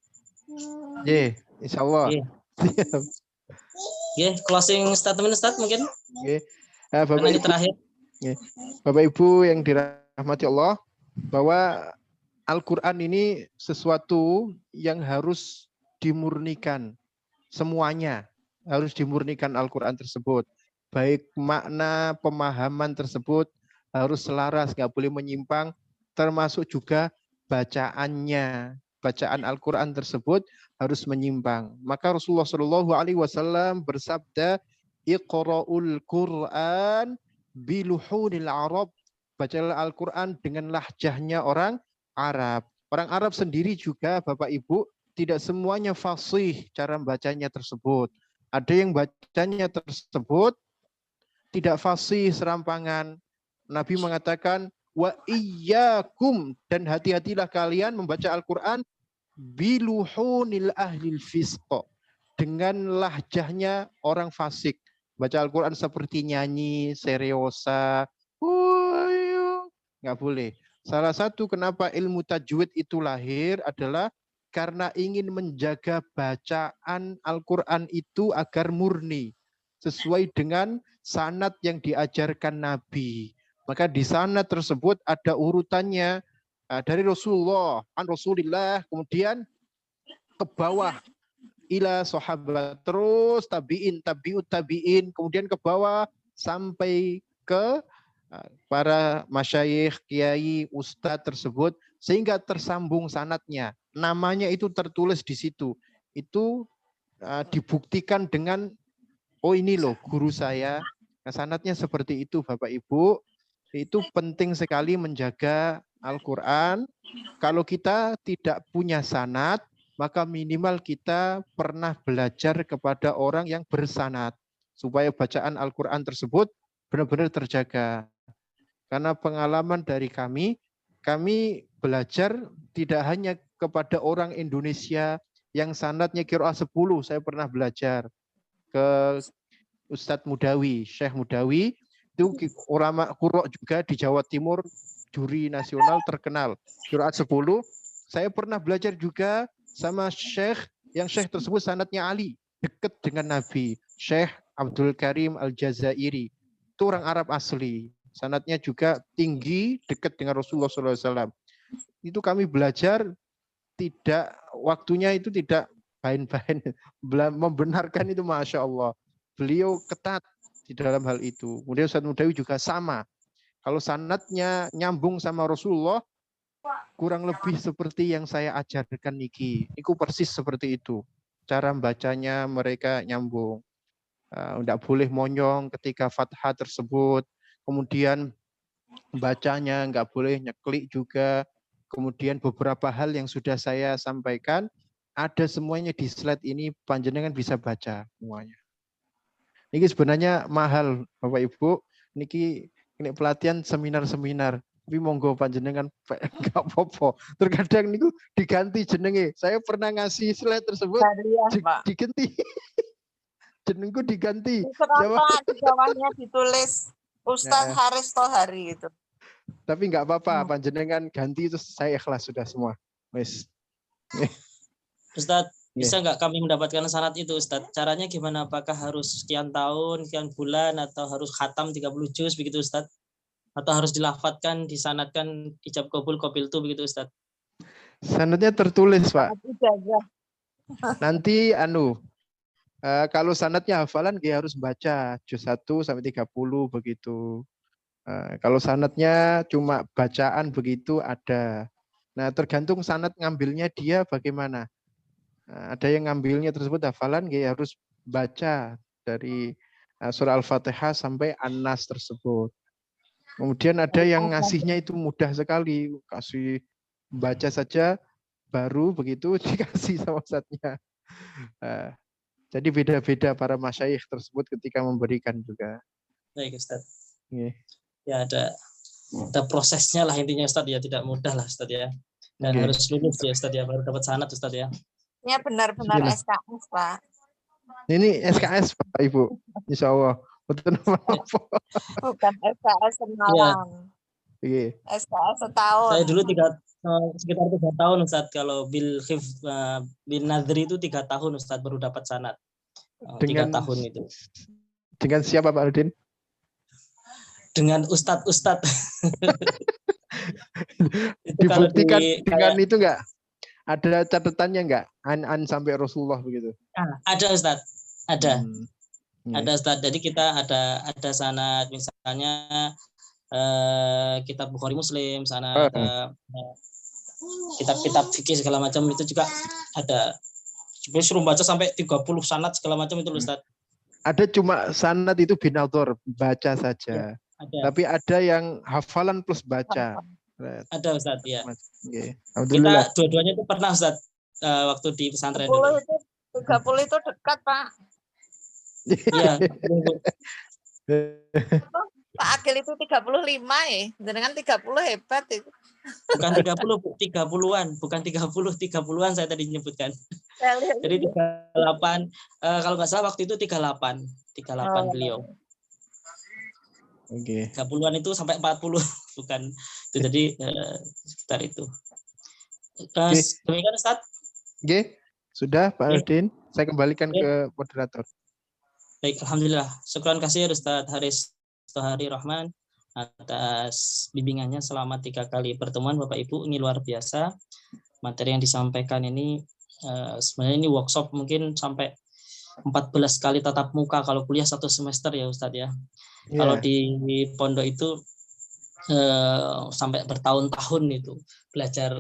Ye, insya Allah. Oke, closing statement Ustadz mungkin? Oke. Karena ini terakhir. Bapak Ibu yang dirahmati Allah, bahwa Al-Quran ini sesuatu yang harus dimurnikan. Semuanya harus dimurnikan Al-Quran tersebut. Baik makna, pemahaman tersebut harus selaras, nggak boleh menyimpang, termasuk juga bacaannya. Bacaan Al-Quran tersebut harus menyimpang. Maka Rasulullah SAW bersabda, Iqra'ul Qur'an biluhunil Arab. Bacalah Al-Quran dengan lahjahnya orang Arab. Orang Arab sendiri juga, Bapak Ibu, tidak semuanya fasih cara bacanya tersebut. Ada yang bacanya tersebut tidak fasih serampangan. Nabi mengatakan, wa iyyakum, dan hati-hatilah kalian membaca Al-Quran biluhunil ahlil fisq, dengan lahjahnya orang fasik. Baca Al-Quran seperti nyanyi, seriosa, nggak boleh. Salah satu kenapa ilmu tajwid itu lahir adalah karena ingin menjaga bacaan Al-Quran itu agar murni, sesuai dengan sanad yang diajarkan Nabi. Maka di sanad tersebut ada urutannya dari Rasulullah, an Rasulillah, kemudian ke bawah ila sahabat, terus tabiin, tabiut tabiin, kemudian ke bawah sampai ke para masyayikh, kiai, ustadz tersebut, sehingga tersambung sanadnya. Namanya itu tertulis di situ. Itu dibuktikan dengan, oh ini loh guru saya. Nah, sanadnya seperti itu, Bapak Ibu. Itu penting sekali menjaga Al-Quran. Kalau kita tidak punya sanad, maka minimal kita pernah belajar kepada orang yang bersanad, supaya bacaan Al-Quran tersebut benar-benar terjaga. Karena pengalaman dari kami belajar tidak hanya kepada orang Indonesia yang sanadnya qiraah 10, saya pernah belajar ke Ustadz Mudawi, Syekh Mudawi, itu ulama qurra juga di Jawa Timur, juri nasional terkenal, qiraat 10. Saya pernah belajar juga sama Syekh, yang Syekh tersebut sanadnya Ali, dekat dengan Nabi, Syekh Abdul Karim Al-Jazairi, itu orang Arab asli. Sanadnya juga tinggi, dekat dengan Rasulullah SAW. Itu kami belajar, tidak waktunya itu tidak bain-bain, membenarkan itu, Masya Allah. Beliau ketat di dalam hal itu. Kemudian Ustadz Mudawi juga sama. Kalau sanadnya nyambung sama Rasulullah, kurang lebih seperti yang saya ajarkan niki. Niku persis seperti itu. Cara membacanya mereka nyambung. Tidak boleh monyong ketika fathah tersebut. Kemudian bacanya nggak boleh nyeklik juga. Kemudian beberapa hal yang sudah saya sampaikan, ada semuanya di slide ini, panjenengan bisa baca semuanya. Ini sebenarnya mahal, Bapak Ibu. Niki ini pelatihan seminar-seminar. Tapi monggo panjenengan nggak apa-apa. Terkadang niku diganti jenenge. Saya pernah ngasih slide tersebut diganti. Jenengku diganti. Di bawahnya ditulis Ustadz Haris Tohari itu. Tapi nggak apa-apa, panjenengan ganti itu saya ikhlas sudah semua. Wes. Ustadz, bisa nggak kami mendapatkan sanad itu Ustadz? Caranya gimana? Apakah harus sekian tahun, sekian bulan, atau harus khatam 30 juz begitu Ustadz? Atau harus dilafatkan, disanadkan ijab qabul qabiltu begitu Ustadz? Sanadnya tertulis, Pak. Nanti kalau sanadnya hafalan dia harus baca juz 1 sampai 30 begitu. Kalau sanadnya cuma bacaan begitu ada. Nah, tergantung sanad ngambilnya dia bagaimana. Ada yang ngambilnya tersebut hafalan dia harus baca dari surah Al-Fatihah sampai An-Nas tersebut. Kemudian ada yang ngasihnya itu mudah sekali, kasih baca saja baru begitu dikasih sama ustadznya. Jadi beda-beda para masyayikh tersebut ketika memberikan juga. Baik Ustaz. Yeah. Ya ada prosesnya lah intinya Ustaz ya, tidak mudah lah Ustaz ya. Dan harus lulus ya Ustaz ya, baru dapat sanad Ustaz ya. Ya benar-benar SKS Pak. Ini SKS Bapak Ibu. Insya Allah. Betul apa? Bukan SKS Semarang. Iya. SKS setahun. Saya dulu sekitar 3 tahun Ustaz. Kalau bil hifz bin nadri itu 3 tahun Ustaz baru dapat sanad. 3 tahun itu. Dengan siapa Pak Aldin? Dengan ustadz. Dibuktikan dengan itu enggak? Ada catatannya enggak? An sampai Rasulullah begitu. Ada Ustadz, ada. Iya. Ada Ustadz. Jadi kita ada sanad misalnya kitab Bukhari Muslim, sanad kitab-kitab fikih segala macam itu juga ada. Sebenarnya suruh baca sampai 30 sanad segala macam itu Ustadz. Ada cuma sanad itu binautor, baca saja. Ada. Tapi ada yang hafalan plus baca. Ada Ustadz ya. Okay. Kita dua-duanya itu pernah Ustadz waktu di pesantren 30 dulu. itu dekat Pak. Iya. Pak Agil itu 35 ya. Dengan 30 hebat itu. Bukan 30, 30-an, bukan 30-an saya tadi menyebutkan. Jadi 38, kalau nggak salah waktu itu 38 beliau. Oke. 30-an itu sampai 40, bukan itu. Jadi sekitar itu. Demikian Ustaz. Oke, sudah Pak Aldin. Saya kembalikan ke moderator. Baik, alhamdulillah. Syukran kasih Ustaz Haris Tohari Rahman atas bimbingannya selama 3 kali pertemuan Bapak Ibu. Ini luar biasa. Materi yang disampaikan ini sebenarnya ini workshop mungkin sampai 14 kali tatap muka kalau kuliah 1 semester ya Ustadz ya. Yeah. Kalau di pondok itu sampai bertahun-tahun itu belajar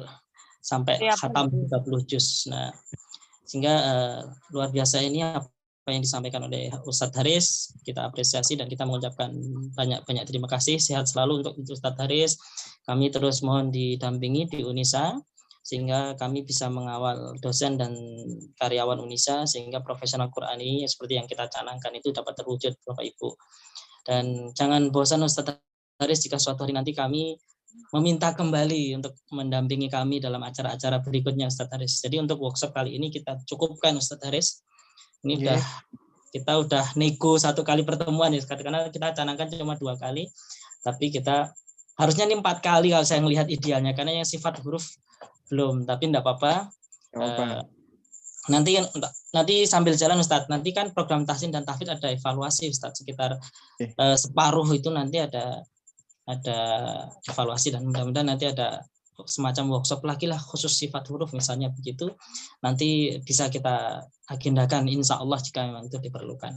sampai khatam 30 juz. Nah, sehingga luar biasa ini apa yang disampaikan oleh Ustadz Haris, kita apresiasi dan kita mengucapkan banyak terima kasih. Sehat selalu untuk Ustadz Haris. Kami terus mohon didampingi di UNISA sehingga kami bisa mengawal dosen dan karyawan UNISA sehingga profesional Qur'ani seperti yang kita canangkan itu dapat terwujud Bapak Ibu. Dan jangan bosan Ustadz Haris jika suatu hari nanti kami meminta kembali untuk mendampingi kami dalam acara-acara berikutnya Ustadz Haris. Jadi untuk workshop kali ini kita cukupkan Ustadz Haris. Ini kita udah nego 1 kali pertemuan ya, karena kita canangkan cuma 2 kali, tapi kita harusnya ini 4 kali kalau saya melihat idealnya, karena yang sifat huruf belum, tapi enggak apa-apa. Nanti sambil jalan Ustadz, nanti kan program tahsin dan tahfidz ada evaluasi Ustadz, sekitar separuh itu nanti ada evaluasi dan mudah-mudahan nanti ada semacam workshop lagi lah khusus sifat huruf misalnya begitu, nanti bisa kita agendakan insya Allah jika memang itu diperlukan.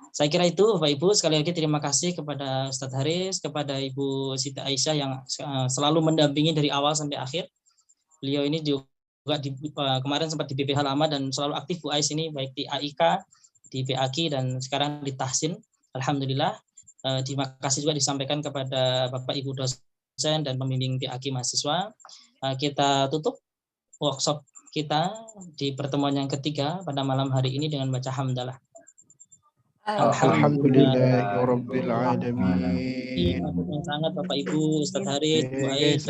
Saya kira itu Bapak Ibu, sekali lagi terima kasih kepada Ustadz Haris, kepada Ibu Siti Aisyah yang selalu mendampingi dari awal sampai akhir. Beliau ini juga kemarin sempat di BPH lama dan selalu aktif Bu Ais ini baik di AIK, di PAK dan sekarang di Tahsin. Alhamdulillah. Terima kasih juga disampaikan kepada Bapak Ibu dosen dan pembimbing PAK mahasiswa. Kita tutup workshop kita di pertemuan yang ketiga pada malam hari ini dengan baca hamdalah. Alhamdulillahirabbil alamin. Sangat Bapak Ibu, Ustadz Haris, Bu Ais